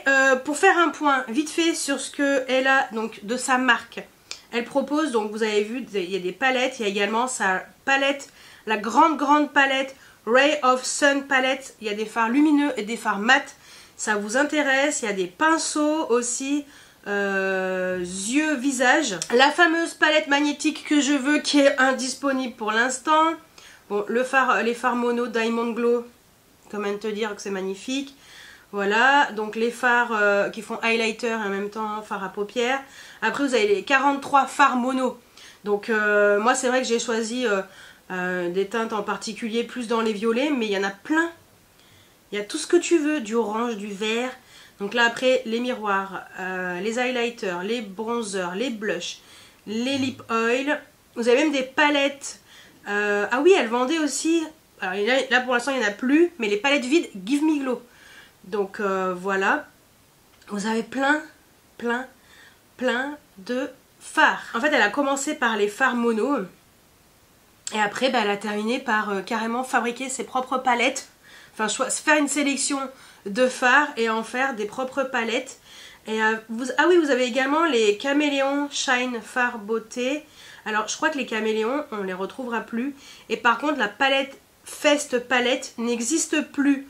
pour faire un point vite fait sur ce qu'elle a donc de sa marque, elle propose, donc vous avez vu, il y a des palettes, il y a également sa palette, la grande palette Ray of Sun palette. Il y a des fards lumineux et des fards mat, ça vous intéresse. Il y a des pinceaux aussi, yeux, visage. La fameuse palette magnétique que je veux qui est indisponible pour l'instant. Bon, les fards mono Diamond Glow, comment te dire que c'est magnifique. Voilà, donc les fards qui font highlighter et en même temps fards à paupières. Après vous avez les 43 fards mono. Donc moi c'est vrai que j'ai choisi des teintes en particulier plus dans les violets, mais il y en a plein. Il y a tout ce que tu veux, du orange, du vert. Donc là après les miroirs, les highlighters, les bronzers, les blushs, les lip oil. Vous avez même des palettes. Ah oui, elle vendait aussi, alors là pour l'instant il n'y en a plus, mais les palettes vides Give Me Glow. Donc voilà, vous avez plein de fards. En fait elle a commencé par les fards mono et après bah, elle a terminé par carrément fabriquer ses propres palettes. Enfin faire une sélection de fards et en faire des propres palettes. Et ah oui, vous avez également les caméléons Shine Fard Beauté. Alors je crois que les caméléons on les retrouvera plus. Et par contre la palette Fest Palette n'existe plus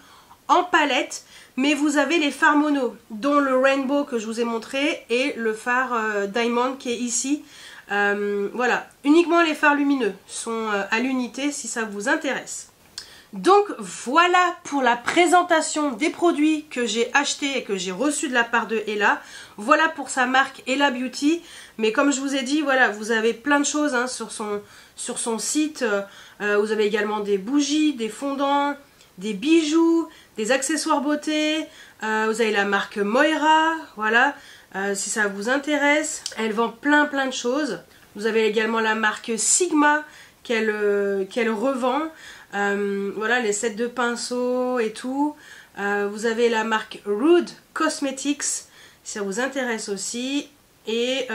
en palette. Mais vous avez les fards mono, dont le Rainbow que je vous ai montré et le fard Diamond qui est ici. Voilà, uniquement les fards lumineux sont à l'unité si ça vous intéresse. Donc voilà pour la présentation des produits que j'ai achetés et que j'ai reçus de la part de Ella. Voilà pour sa marque Ella Beauty. Mais comme je vous ai dit, voilà, vous avez plein de choses hein, sur son site. Vous avez également des bougies, des fondants, des bijoux, des accessoires beauté. Vous avez la marque Moira, voilà, si ça vous intéresse. Elle vend plein de choses. Vous avez également la marque Sigma qu'elle revend. Voilà, les sets de pinceaux et tout. Vous avez la marque Rude Cosmetics, si ça vous intéresse aussi. Et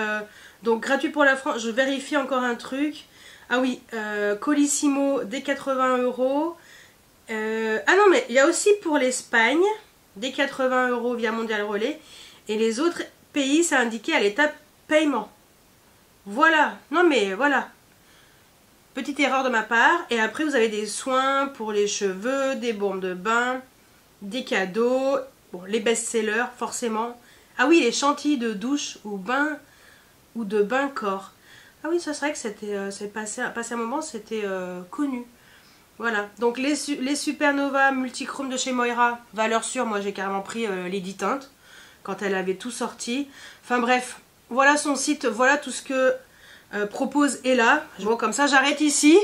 donc gratuit pour la France, je vérifie encore un truc. Ah oui, Colissimo dès 80 €. Ah non, mais il y a aussi pour l'Espagne, dès 80 € via Mondial Relais. Et les autres pays, c'est indiqué à l'étape paiement. Voilà, non mais voilà. Petite erreur de ma part. Et après, vous avez des soins pour les cheveux, des baumes de bain, des cadeaux. Bon, les best-sellers, forcément. Ah oui, les chantilly de douche ou bain ou de bain corps. Ah oui, ça c'est vrai que c'était passé un moment, c'était connu. Voilà, donc les Supernova Multichrome de chez Moira, valeur sûre, moi j'ai carrément pris les 10 teintes quand elle avait tout sorti. Enfin bref, voilà son site, voilà tout ce que propose Ella. Bon, comme ça j'arrête ici.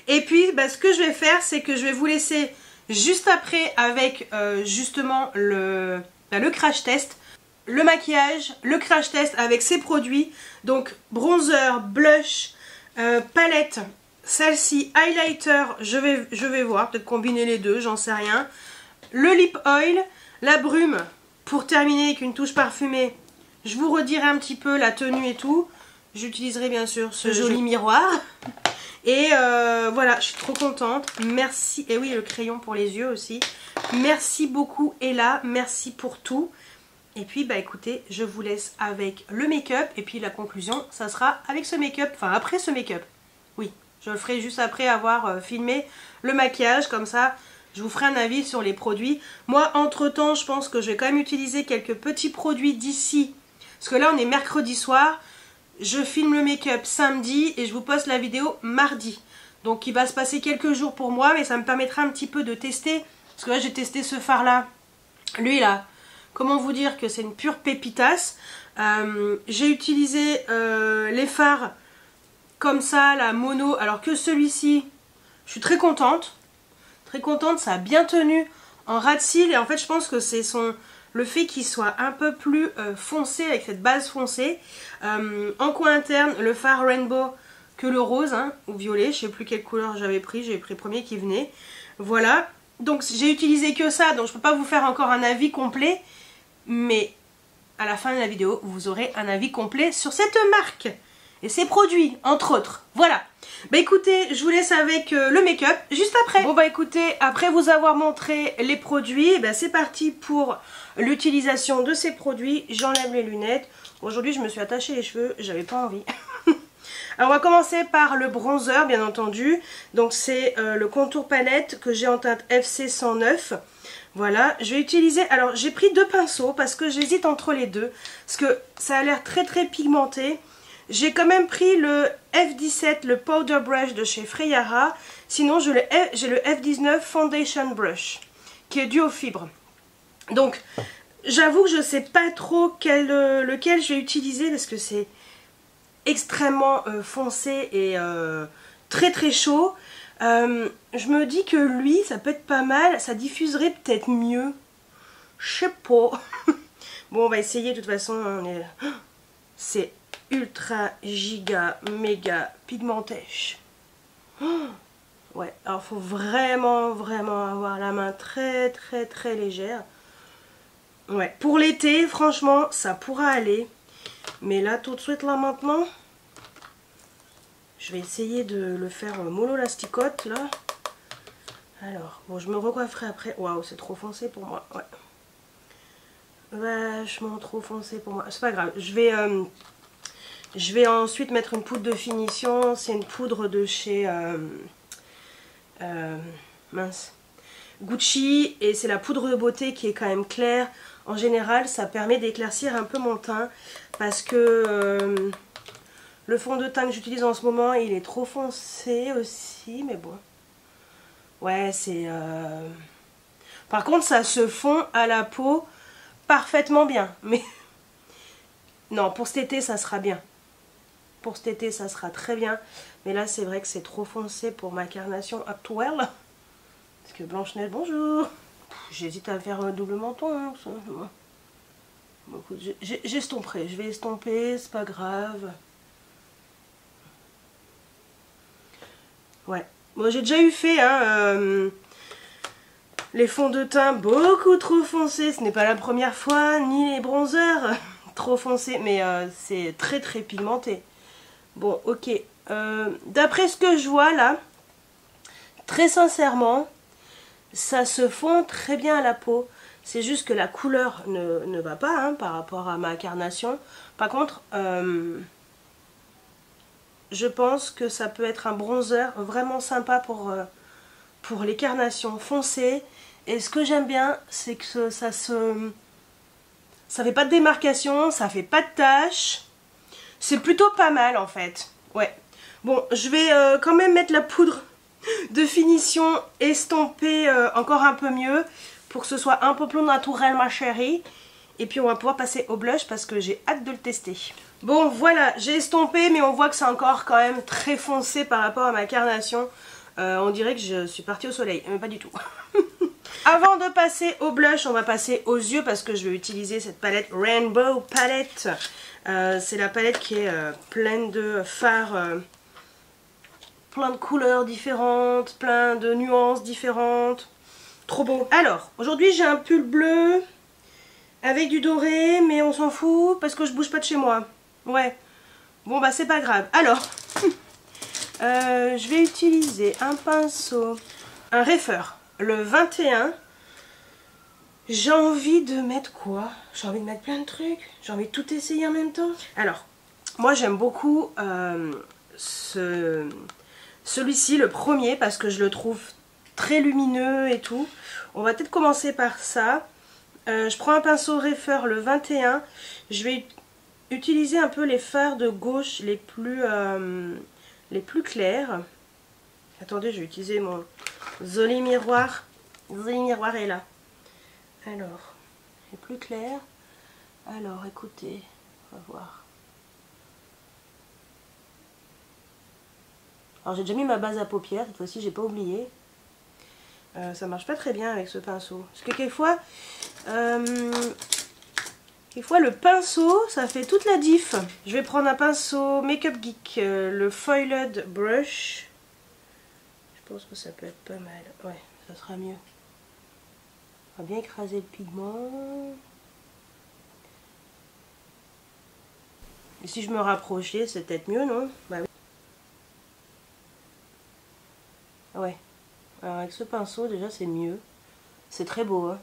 Et puis bah, ce que je vais faire, c'est que je vais vous laisser juste après avec justement le crash test. Le maquillage, le crash test avec ses produits. Donc bronzer, blush, palette. Celle-ci, highlighter, je vais voir, peut-être combiner les deux, j'en sais rien. Le lip oil, la brume, pour terminer avec une touche parfumée. Je vous redirai un petit peu la tenue et tout. J'utiliserai bien sûr ce joli miroir. Et voilà, je suis trop contente. Merci. Et oui, le crayon pour les yeux aussi. Merci beaucoup Ella, merci pour tout. Et puis bah écoutez, je vous laisse avec le make-up. Et puis la conclusion, ça sera avec ce make-up, enfin après ce make-up. Oui. Je le ferai juste après avoir filmé le maquillage, comme ça je vous ferai un avis sur les produits. Moi entre temps je pense que je vais quand même utiliser quelques petits produits d'ici. Parce que là on est mercredi soir, je filme le make-up samedi et je vous poste la vidéo mardi. Donc il va se passer quelques jours pour moi, mais ça me permettra un petit peu de tester. Parce que là j'ai testé ce fard là, lui là, comment vous dire que c'est une pure pépitasse. J'ai utilisé les fards comme ça, la mono, alors que celui-ci, je suis très contente. Très contente, ça a bien tenu en ras de cils. Et en fait, je pense que c'est le fait qu'il soit un peu plus foncé, avec cette base foncée. En coin interne, le fard rainbow que le rose, hein, ou violet, je sais plus quelle couleur j'avais pris. J'ai pris le premier qui venait. Voilà. Donc j'ai utilisé que ça, donc je peux pas vous faire encore un avis complet. Mais à la fin de la vidéo, vous aurez un avis complet sur cette marque et ses produits, entre autres. Voilà. Bah écoutez, je vous laisse avec le make-up juste après. Bon bah écoutez, après vous avoir montré les produits, bah c'est parti pour l'utilisation de ces produits. J'enlève les lunettes. Aujourd'hui je me suis attaché les cheveux, j'avais pas envie. Alors on va commencer par le bronzer bien entendu. Donc c'est le contour palette que j'ai en teinte FC 109. Voilà, je vais utiliser, alors j'ai pris 2 pinceaux parce que j'hésite entre les deux. Parce que ça a l'air très très pigmenté. J'ai quand même pris le F17, le Powder Brush de chez Freyara. Sinon j'ai le F19 Foundation Brush qui est dû aux fibres. Donc j'avoue que je ne sais pas trop lequel je vais utiliser parce que c'est extrêmement foncé et très très chaud. Je me dis que lui, ça peut être pas mal, ça diffuserait peut-être mieux. Je sais pas. Bon, on va essayer de toute façon. C'est ultra giga méga pigmenté. Ouais, alors faut vraiment vraiment avoir la main très très très légère. Ouais, pour l'été, franchement, ça pourra aller. Mais là, tout de suite, là maintenant, je vais essayer de le faire mollo lasticote, là. Alors, bon, je me recoifferai après. Waouh, c'est trop foncé pour moi. Ouais. Vachement trop foncé pour moi. C'est pas grave. Je vais ensuite mettre une poudre de finition. C'est une poudre de chez mince, Gucci. Et c'est la poudre de beauté qui est quand même claire. En général, ça permet d'éclaircir un peu mon teint. Parce que le fond de teint que j'utilise en ce moment, il est trop foncé aussi. Mais bon. Ouais, c'est... Par contre, ça se fond à la peau parfaitement bien. Mais non, pour cet été, ça sera bien. Pour cet été, ça sera très bien. Mais là, c'est vrai que c'est trop foncé pour ma carnation actuelle. Parce que Blanche-Neige, bonjour. J'hésite à faire un double menton. Hein, ça. Bon, écoute, j'estomperai. Je vais estomper, c'est pas grave. Ouais. Bon, j'ai déjà eu fait les fonds de teint beaucoup trop foncés. Ce n'est pas la première fois, ni les bronzers trop foncés, mais c'est très très pigmenté. Bon, ok. D'après ce que je vois là, très sincèrement, ça se fond très bien à la peau. C'est juste que la couleur ne va pas hein, par rapport à ma carnation. Par contre, je pense que ça peut être un bronzer vraiment sympa pour les carnations foncées. Et ce que j'aime bien, c'est que ça fait pas de démarcation, ça fait pas de taches. C'est plutôt pas mal en fait. Ouais. Bon, je vais quand même mettre la poudre de finition estompée encore un peu mieux pour que ce soit un peu plus naturel ma chérie. Et puis on va pouvoir passer au blush parce que j'ai hâte de le tester. Bon voilà, j'ai estompé mais on voit que c'est encore quand même très foncé par rapport à ma carnation. On dirait que je suis partie au soleil, mais pas du tout. Avant de passer au blush, on va passer aux yeux parce que je vais utiliser cette palette Rainbow Palette. C'est la palette qui est pleine de fards, plein de couleurs différentes, plein de nuances différentes. Trop beau. Alors, aujourd'hui j'ai un pull bleu avec du doré, mais on s'en fout parce que je bouge pas de chez moi. Ouais. Bon bah c'est pas grave. Alors, je vais utiliser un pinceau, un Reifer, le 21. J'ai envie de mettre quoi? J'ai envie de mettre plein de trucs. J'ai envie de tout essayer en même temps. Alors, moi j'aime beaucoup celui-ci, le premier, parce que je le trouve très lumineux et tout. On va peut-être commencer par ça. Je prends un pinceau Reifer, le 21. Je vais utiliser un peu les fards de gauche les plus clairs. Attendez, je vais utiliser mon joli miroir. Le joli miroir est là. Alors, les plus clairs. Alors, écoutez, on va voir. Alors j'ai déjà mis ma base à paupières, cette fois-ci j'ai pas oublié. Ça marche pas très bien avec ce pinceau. Parce que quelquefois le pinceau ça fait toute la diff. Je vais prendre un pinceau Makeup Geek, le Foiled Brush. Je pense que ça peut être pas mal. Ouais, ça sera mieux. On va bien écraser le pigment. Et si je me rapprochais, c'est peut-être mieux, non? Bah oui. Ouais. Alors avec ce pinceau, déjà, c'est mieux. C'est très beau, hein.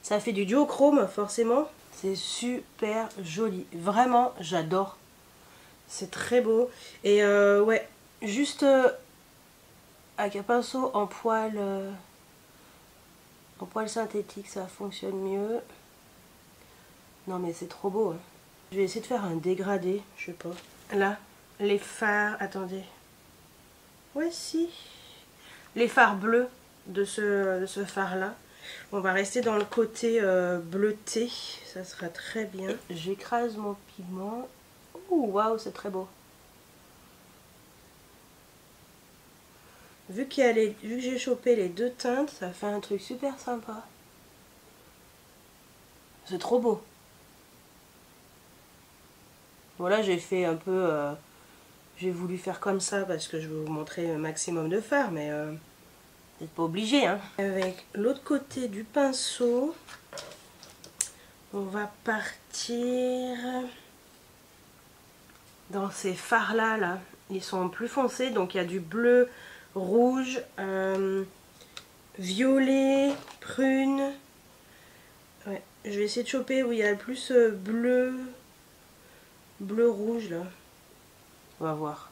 Ça fait du duochrome, forcément. C'est super joli. Vraiment, j'adore. C'est très beau. Et ouais, juste avec un pinceau en poil synthétique, ça fonctionne mieux. Non, mais c'est trop beau, hein. Je vais essayer de faire un dégradé, je sais pas. Là, les fards, attendez. Ouais, si. Les fards bleus de ce fard-là. On va rester dans le côté bleuté, ça sera très bien. J'écrase mon pigment. Ouh, waouh, c'est très beau. Vu que j'ai chopé les deux teintes, ça fait un truc super sympa. C'est trop beau. Voilà, j'ai fait un peu... j'ai voulu faire comme ça parce que je veux vous montrer un maximum de fard, mais vous n'êtes pas obligé, hein. Avec l'autre côté du pinceau, on va partir dans ces fards-là, là. Ils sont plus foncés, donc il y a du bleu, rouge, violet, prune. Ouais, je vais essayer de choper où il y a le plus bleu... bleu-rouge là. On va voir.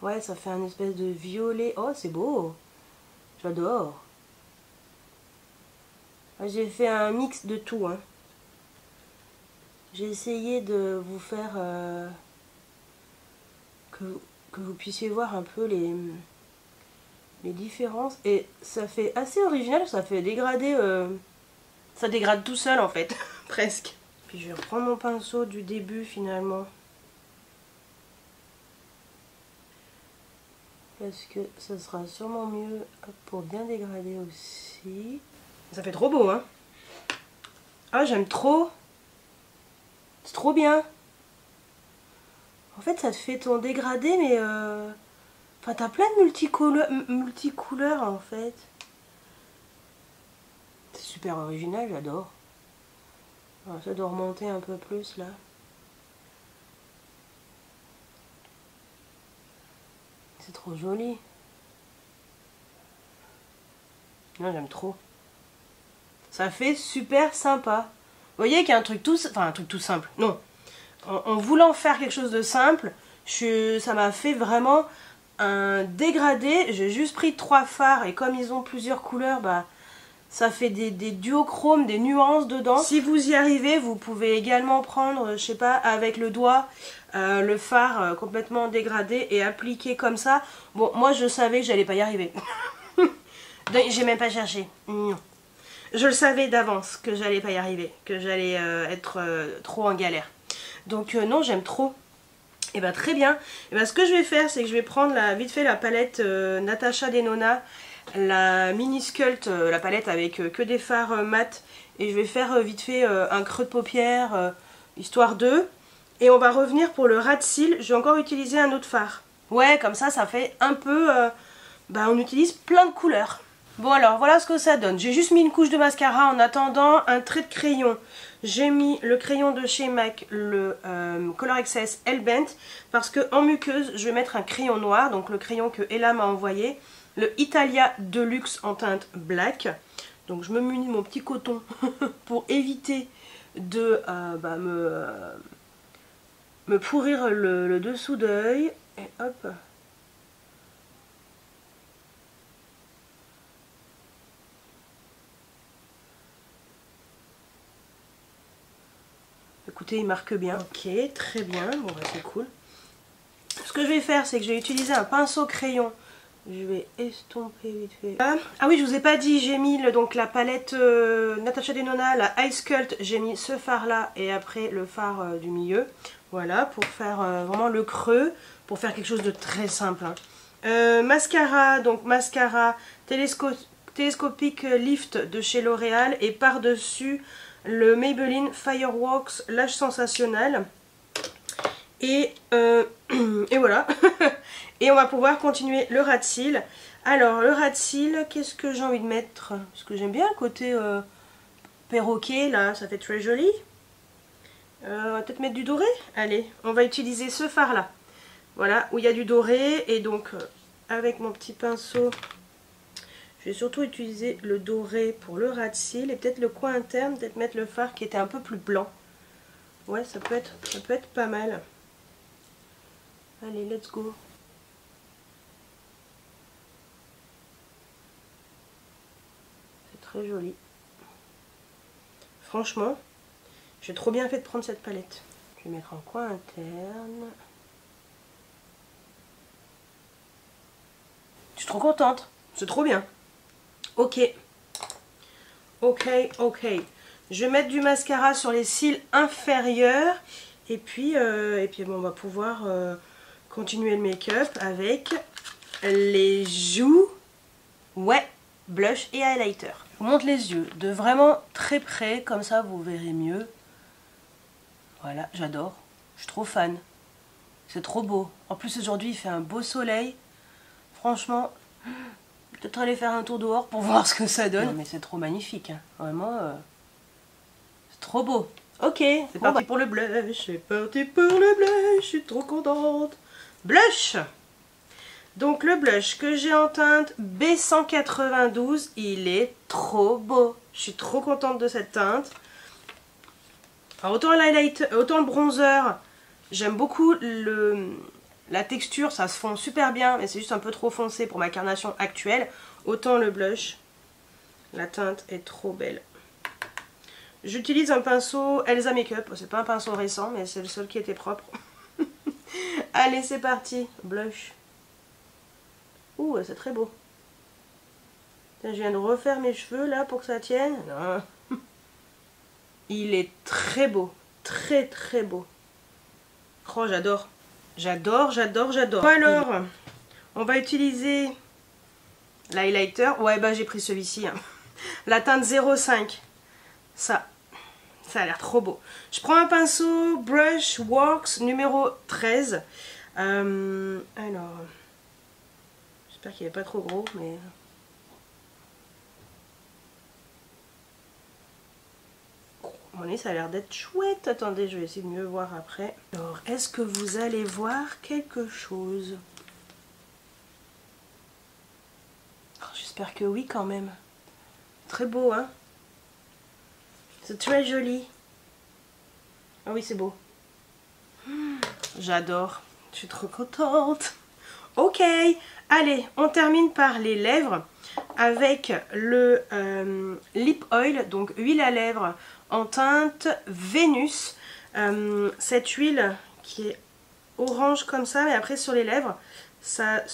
Ouais, ça fait un espèce de violet. Oh, c'est beau. J'adore. J'ai fait un mix de tout, hein. J'ai essayé de vous faire que vous puissiez voir un peu les différences. Et ça fait assez original, ça fait dégrader. Ça dégrade tout seul en fait, presque. Puis je vais reprendre mon pinceau du début finalement. Parce que ça sera sûrement mieux pour bien dégrader aussi. Ça fait trop beau, hein. Ah, j'aime trop. C'est trop bien. En fait, ça te fait ton dégradé, mais... Enfin, t'as plein de multicouleurs, en fait. C'est super original, j'adore. Ça doit remonter un peu plus, là. C'est trop joli. Non, j'aime trop. Ça fait super sympa. Vous voyez qu'il y a un truc tout... Enfin, un truc tout simple. Non. En voulant faire quelque chose de simple, ça m'a fait vraiment un dégradé. J'ai juste pris 3 fards et comme ils ont plusieurs couleurs, bah... ça fait des duochromes, des nuances dedans. Si vous y arrivez, vous pouvez également prendre, je sais pas, avec le doigt, le fard complètement dégradé et appliquer comme ça. Bon, moi je savais que j'allais pas y arriver. J'ai même pas cherché. Non. Je le savais d'avance que j'allais pas y arriver, que j'allais être trop en galère. Donc non, j'aime trop. Et bah très bien. Et bah ce que je vais faire, c'est que je vais prendre vite fait la palette Natasha Denona. La mini sculpt, la palette avec que des fards mat, et je vais faire vite fait un creux de paupière histoire de, et on va revenir pour le ras de cils. Je vais encore utiliser un autre fard. Ouais, comme ça fait un peu bah on utilise plein de couleurs. Bon alors voilà ce que ça donne. J'ai juste mis une couche de mascara en attendant un trait de crayon. J'ai mis le crayon de chez MAC, le Color Excess Hellbent, parce que en muqueuse je vais mettre un crayon noir, donc le crayon que Ella m'a envoyé. Le Italia Deluxe en teinte black. Donc je me munis de mon petit coton pour éviter de me pourrir le dessous d'œil. Et hop. Écoutez, il marque bien. Ok, très bien. Bon, bah, c'est cool. Ce que je vais faire, c'est que je vais utiliser un pinceau crayon Je vais estomper vite fait. Ah oui, je vous ai pas dit, j'ai mis donc la palette Natasha Denona, la Ice Cult. J'ai mis ce fard là et après le fard du milieu. Voilà, pour faire vraiment le creux, pour faire quelque chose de très simple. Hein. Mascara, donc mascara télescopique Lift de chez L'Oréal et par-dessus le Maybelline Fireworks Lash Sensationnel. Et voilà. Et on va pouvoir continuer le ras de cils. Alors, le ras de cils, qu'est-ce que j'ai envie de mettre? Parce que j'aime bien le côté perroquet, là, ça fait très joli. On va peut-être mettre du doré. Allez, on va utiliser ce fard-là. Voilà, où il y a du doré. Et donc, avec mon petit pinceau, je vais surtout utiliser le doré pour le ras de cils. Et peut-être le coin interne, peut-être mettre le fard qui était un peu plus blanc. Ouais, ça peut être pas mal. Allez, let's go. Très joli. Franchement, j'ai trop bien fait de prendre cette palette. Je vais mettre en coin interne. Je suis trop contente. C'est trop bien. Ok. Ok. Je vais mettre du mascara sur les cils inférieurs. Et puis bon, on va pouvoir continuer le make-up avec les joues. Ouais. Blush et highlighter. Je vous montre les yeux de vraiment très près, comme ça vous verrez mieux. Voilà, j'adore. Je suis trop fan. C'est trop beau. En plus aujourd'hui il fait un beau soleil. Franchement, peut-être aller faire un tour dehors pour voir ce que ça donne. Non, mais c'est trop magnifique. Hein. Vraiment, c'est trop beau. Ok, c'est parti pour le blush. C'est parti pour le blush. Je suis trop contente. Blush. Donc le blush que j'ai en teinte B192, il est trop beau. Je suis trop contente de cette teinte. Alors autant l'highlight, autant le bronzer, j'aime beaucoup la texture, ça se fond super bien, mais c'est juste un peu trop foncé pour ma carnation actuelle. Autant le blush, la teinte est trop belle. J'utilise un pinceau Elsa Makeup, c'est pas un pinceau récent, mais c'est le seul qui était propre. Allez, c'est parti, blush. Ouh, c'est très beau. Tiens, je viens de refaire mes cheveux là pour que ça tienne. Non. Il est très beau. Très beau. Oh, j'adore. J'adore. Alors, on va utiliser l'highlighter. Ouais, bah j'ai pris celui-ci. Hein. La teinte 05. Ça a l'air trop beau. Je prends un pinceau Brush Works numéro 13. Alors... J'espère qu'il n'est pas trop gros, mais... Mon nez, ça a l'air d'être chouette. Attendez, je vais essayer de mieux voir après. Alors, est-ce que vous allez voir quelque chose? Oh, j'espère que oui, quand même. Très beau, hein? C'est très joli. Ah oui, c'est beau. J'adore. Je suis trop contente. Ok, allez, on termine par les lèvres avec le lip oil, donc huile à lèvres en teinte Vénus. Cette huile qui est orange comme ça, mais après sur les lèvres, c'est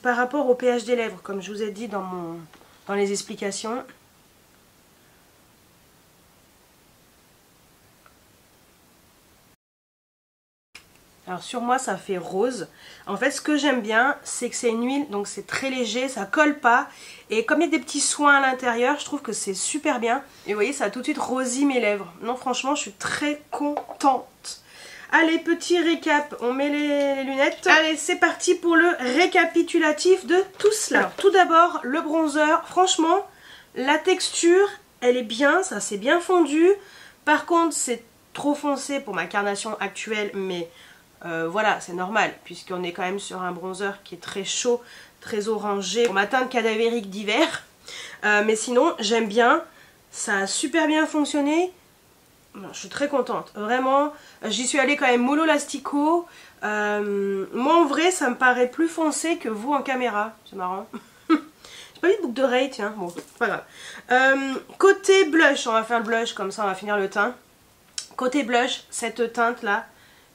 par rapport au pH des lèvres, comme je vous ai dit dans les explications. Alors sur moi ça fait rose. En fait ce que j'aime bien c'est que c'est une huile, donc c'est très léger, ça colle pas. Et comme il y a des petits soins à l'intérieur, je trouve que c'est super bien. Et vous voyez ça a tout de suite rosé mes lèvres. Non franchement je suis très contente. Allez petit récap, on met les lunettes. Allez c'est parti pour le récapitulatif de tout cela. Alors tout d'abord le bronzer, franchement la texture elle est bien, ça c'est bien fondu. Par contre c'est trop foncé pour ma carnation actuelle mais... voilà, c'est normal, puisqu'on est quand même sur un bronzer qui est très chaud, très orangé, pour ma teinte cadavérique d'hiver. Mais sinon, j'aime bien, ça a super bien fonctionné. Je suis très contente, vraiment. J'y suis allée quand même mollo lastico. Moi, en vrai, ça me paraît plus foncé que vous en caméra. C'est marrant. J'ai pas mis de boucle d'oreille, tiens. Bon, c'est pas grave. Côté blush, on va faire le blush, comme ça on va finir le teint. Côté blush, cette teinte-là,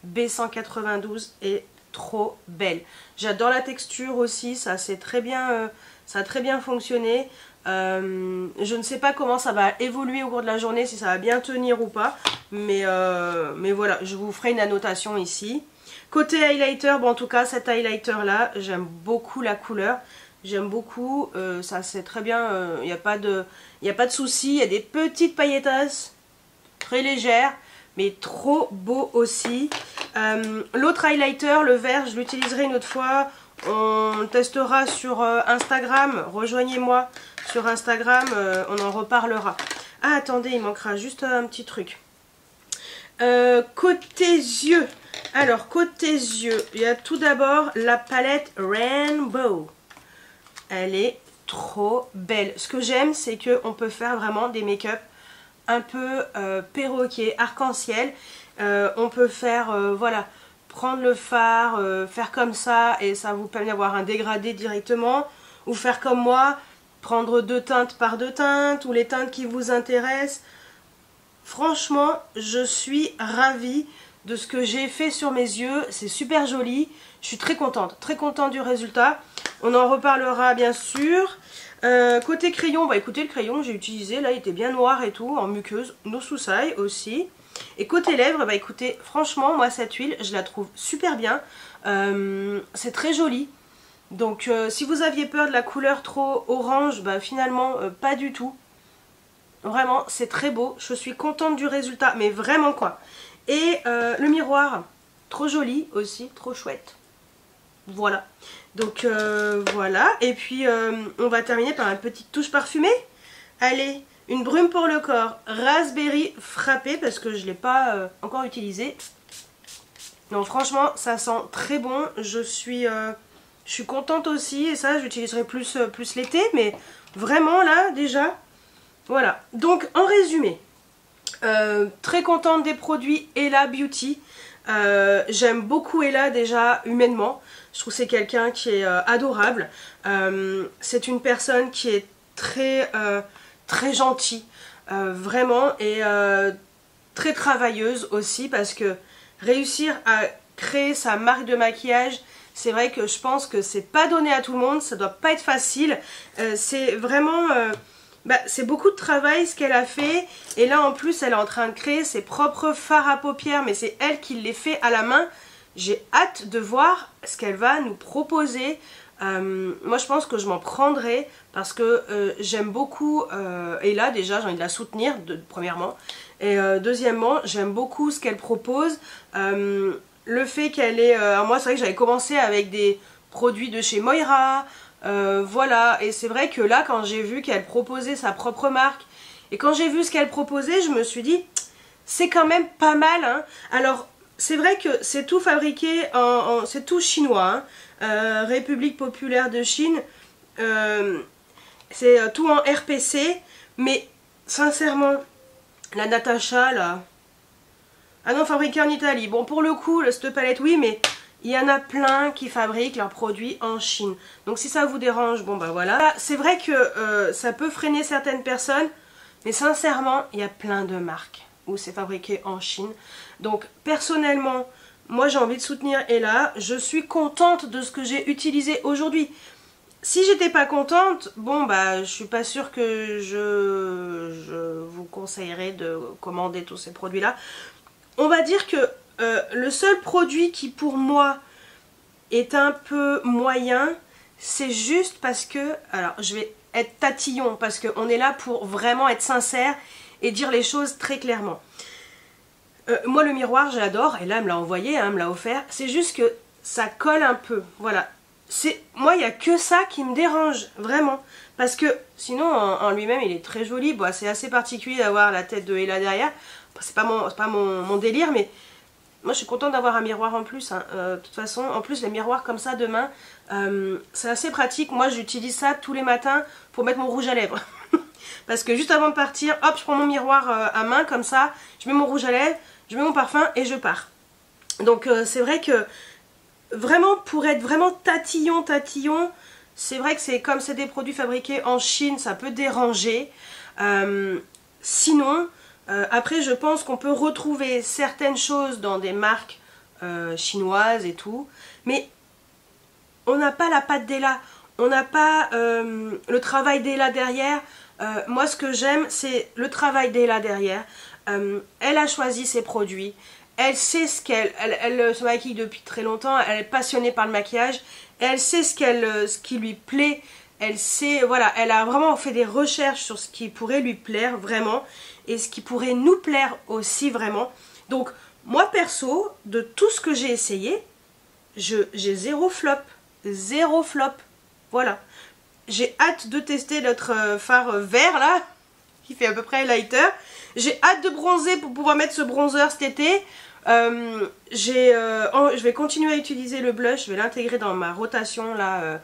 B192 est trop belle. J'adore la texture aussi, ça a très bien fonctionné. Je ne sais pas comment ça va évoluer au cours de la journée, si ça va bien tenir ou pas, mais voilà, je vous ferai une annotation ici. Côté highlighter, bon en tout cas cet highlighter là, j'aime beaucoup la couleur, j'aime beaucoup, ça c'est très bien, il n'y a pas de souci, il y a des petites pailletasses très légères, mais trop beau aussi. L'autre highlighter, le vert, je l'utiliserai une autre fois. On testera sur Instagram. Rejoignez-moi sur Instagram, on en reparlera. Ah, attendez, il manquera juste un petit truc. Côté yeux. Alors, côté yeux, il y a tout d'abord la palette Rainbow. Elle est trop belle. Ce que j'aime, c'est qu'on peut faire vraiment des make-up un peu perroquet, arc-en-ciel. On peut faire, voilà, prendre le fard, faire comme ça et ça vous permet d'avoir un dégradé directement. Ou faire comme moi, prendre 2 teintes par 2 teintes ou les teintes qui vous intéressent. Franchement, je suis ravie de ce que j'ai fait sur mes yeux. C'est super joli. Je suis très contente du résultat. On en reparlera bien sûr. Côté crayon, bah écoutez, le crayon que j'ai utilisé, là, il était bien noir et tout, en muqueuse, no Susai aussi. Et côté lèvres, bah écoutez, franchement, moi cette huile, je la trouve super bien. C'est très joli. Donc si vous aviez peur de la couleur trop orange, bah finalement, pas du tout. Vraiment, c'est très beau. Je suis contente du résultat, mais vraiment quoi. Et le miroir, trop joli aussi, trop chouette. Voilà. Donc voilà. Et puis on va terminer par une petite touche parfumée. Allez, une brume pour le corps, raspberry frappé, parce que je ne l'ai pas encore utilisé. Non, franchement, ça sent très bon. Je suis contente aussi. Et ça, j'utiliserai plus l'été. Mais vraiment, là, déjà, voilà. Donc, en résumé, très contente des produits Ella Beauty. J'aime beaucoup Ella déjà humainement. Je trouve que c'est quelqu'un qui est adorable. C'est une personne qui est très gentille, vraiment, et très travailleuse aussi, parce que réussir à créer sa marque de maquillage, c'est vrai que je pense que c'est pas donné à tout le monde, ça doit pas être facile. C'est vraiment... c'est beaucoup de travail ce qu'elle a fait, et là en plus elle est en train de créer ses propres fards à paupières, mais c'est elle qui les fait à la main. J'ai hâte de voir ce qu'elle va nous proposer. Moi je pense que je m'en prendrai parce que j'aime beaucoup Ella, déjà j'ai envie de la soutenir premièrement, et deuxièmement j'aime beaucoup ce qu'elle propose. Le fait qu'elle est... moi c'est vrai que j'avais commencé avec des produits de chez Moira. Voilà, et c'est vrai que là quand j'ai vu qu'elle proposait sa propre marque et quand j'ai vu ce qu'elle proposait, je me suis dit c'est quand même pas mal hein. Alors c'est vrai que c'est tout fabriqué c'est tout chinois hein. République populaire de Chine, c'est tout en RPC, mais sincèrement la Natasha là, ah non, fabriqué en Italie, bon pour le coup cette palette oui, mais il y en a plein qui fabriquent leurs produits en Chine. Donc si ça vous dérange, bon bah voilà. C'est vrai que ça peut freiner certaines personnes, mais sincèrement, il y a plein de marques où c'est fabriqué en Chine. Donc personnellement, moi j'ai envie de soutenir Ella. Je suis contente de ce que j'ai utilisé aujourd'hui. Si j'étais pas contente, bon bah je suis pas sûre que je vous conseillerais de commander tous ces produits là. On va dire que le seul produit qui pour moi est un peu moyen, c'est juste parce que, alors je vais être tatillon parce qu'on est là pour vraiment être sincère et dire les choses très clairement. Moi le miroir je l'adore, et là elle me l'a envoyé, hein, elle me l'a offert, c'est juste que ça colle un peu, voilà. Moi il n'y a que ça qui me dérange, vraiment. Parce que sinon en lui-même il est très joli, bon, c'est assez particulier d'avoir la tête de Ella derrière, c'est pas mon délire, mais moi je suis contente d'avoir un miroir en plus hein. De toute façon, en plus les miroirs comme ça de main, c'est assez pratique. Moi j'utilise ça tous les matins pour mettre mon rouge à lèvres. Parce que juste avant de partir, hop, je prends mon miroir à main comme ça, je mets mon rouge à lèvres, je mets mon parfum et je pars. Donc c'est vrai que vraiment pour être vraiment tatillon, c'est vrai que c'est comme c'est des produits fabriqués en Chine, ça peut déranger. Sinon... après je pense qu'on peut retrouver certaines choses dans des marques chinoises et tout, mais on n'a pas la patte d'Ella, on n'a pas le travail d'Ella derrière. Moi ce que j'aime c'est le travail d'Ella derrière. Elle a choisi ses produits, elle sait ce elle se maquille depuis très longtemps, elle est passionnée par le maquillage, elle sait ce qui lui plaît, elle sait, voilà, elle a vraiment fait des recherches sur ce qui pourrait lui plaire vraiment et ce qui pourrait nous plaire aussi vraiment. Donc moi perso, de tout ce que j'ai essayé, j'ai zéro flop. Zéro flop. Voilà. J'ai hâte de tester notre fard vert là, qui fait à peu près lighter. J'ai hâte de bronzer pour pouvoir mettre ce bronzer cet été. Je vais continuer à utiliser le blush, je vais l'intégrer dans ma rotation là.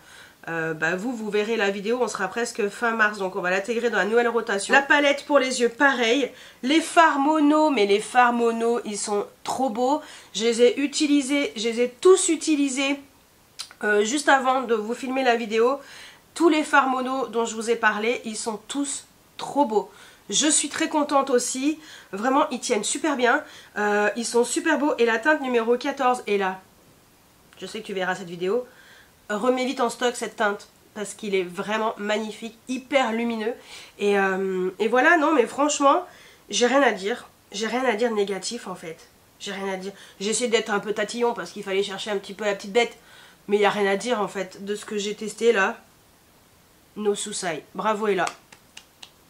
Vous verrez la vidéo, on sera presque fin mars, donc on va l'intégrer dans la nouvelle rotation. La palette pour les yeux, pareil. Les fards mono, mais les fards mono, ils sont trop beaux. Je les ai utilisés, je les ai tous utilisés juste avant de vous filmer la vidéo. Tous les fards mono dont je vous ai parlé, ils sont tous trop beaux. Je suis très contente aussi, vraiment ils tiennent super bien, ils sont super beaux et la teinte numéro 14 est là. Je sais que tu verras cette vidéo. Remets vite en stock cette teinte parce qu'il est vraiment magnifique, hyper lumineux et voilà. Non mais franchement j'ai rien à dire, j'ai rien à dire négatif en fait, j'ai rien à dire. J'ai essayé d'être un peu tatillon parce qu'il fallait chercher un petit peu la petite bête, mais il n'y a rien à dire en fait de ce que j'ai testé là. No Susai, bravo Ella.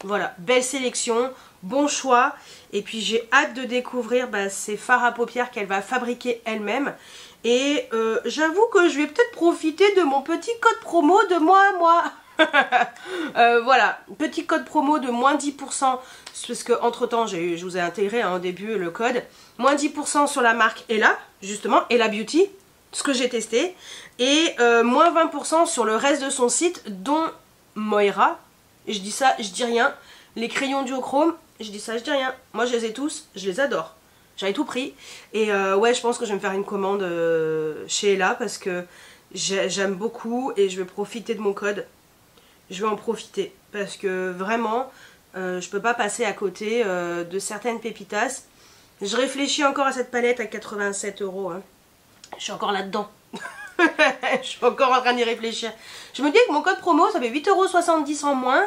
Voilà, belle sélection, bon choix. Et puis j'ai hâte de découvrir ces fards à paupières qu'elle va fabriquer elle-même. Et j'avoue que je vais peut-être profiter de mon petit code promo de moi. Voilà, petit code promo de moins 10%. Parce que entre temps, je vous ai intégré au début le code. Moins 10% sur la marque Ella, justement, Ella Beauty, ce que j'ai testé. Et moins 20% sur le reste de son site, dont Moira. Et je dis ça, je dis rien. Les crayons duochrome, je dis ça, je dis rien. Moi je les ai tous, je les adore. J'avais tout pris. Et ouais, je pense que je vais me faire une commande chez Ella parce que j'aime beaucoup et je vais profiter de mon code. Je vais en profiter parce que vraiment, je peux pas passer à côté de certaines pépitas. Je réfléchis encore à cette palette à 87 €. Hein. Je suis encore là-dedans. Je suis encore en train d'y réfléchir. Je me dis que mon code promo, ça fait 8,70 € en moins.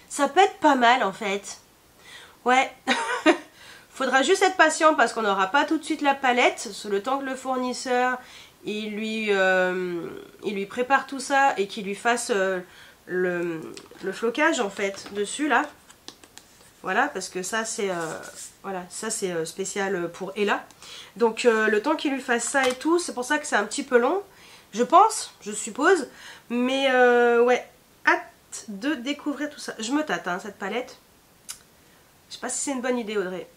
Ça peut être pas mal en fait. Ouais. Faudra juste être patient parce qu'on n'aura pas tout de suite la palette. Le temps que le fournisseur il lui prépare tout ça et qu'il lui fasse le flocage en fait dessus là. Voilà, parce que ça c'est voilà, ça c'est spécial pour Ella. Donc le temps qu'il lui fasse ça et tout, c'est pour ça que c'est un petit peu long. Je pense, je suppose. Mais ouais, hâte de découvrir tout ça. Je me tâte hein, cette palette. Je sais pas si c'est une bonne idée Audrey.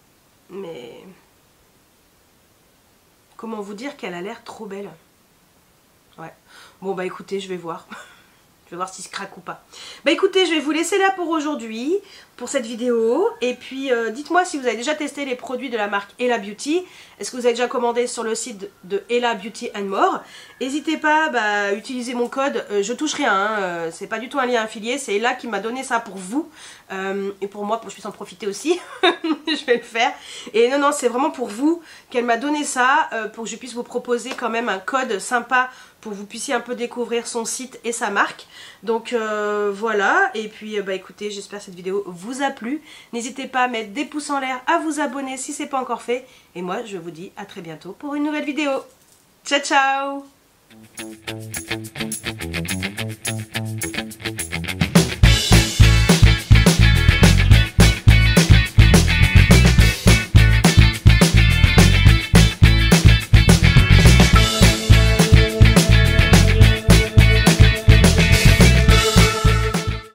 Mais comment vous dire qu'elle a l'air trop belle. Ouais. Bon bah écoutez, je vais voir. Je vais voir si se craque ou pas. Bah écoutez, je vais vous laisser là pour aujourd'hui, pour cette vidéo. Et puis dites-moi si vous avez déjà testé les produits de la marque Ella Beauty. Est-ce que vous avez déjà commandé sur le site de Ella Beauty and More? N'hésitez pas à utiliser mon code, je touche rien, hein, c'est pas du tout un lien affilié, c'est Ella qui m'a donné ça pour vous. Et pour moi, pour que je puisse en profiter aussi, je vais le faire. Et non, c'est vraiment pour vous qu'elle m'a donné ça, pour que je puisse vous proposer quand même un code sympa pour que vous puissiez un peu découvrir son site et sa marque. Donc voilà, et puis bah écoutez, j'espère que cette vidéo vous a plu. N'hésitez pas à mettre des pouces en l'air, à vous abonner si ce n'est pas encore fait. Et moi, je vous dis à très bientôt pour une nouvelle vidéo. Ciao, ciao!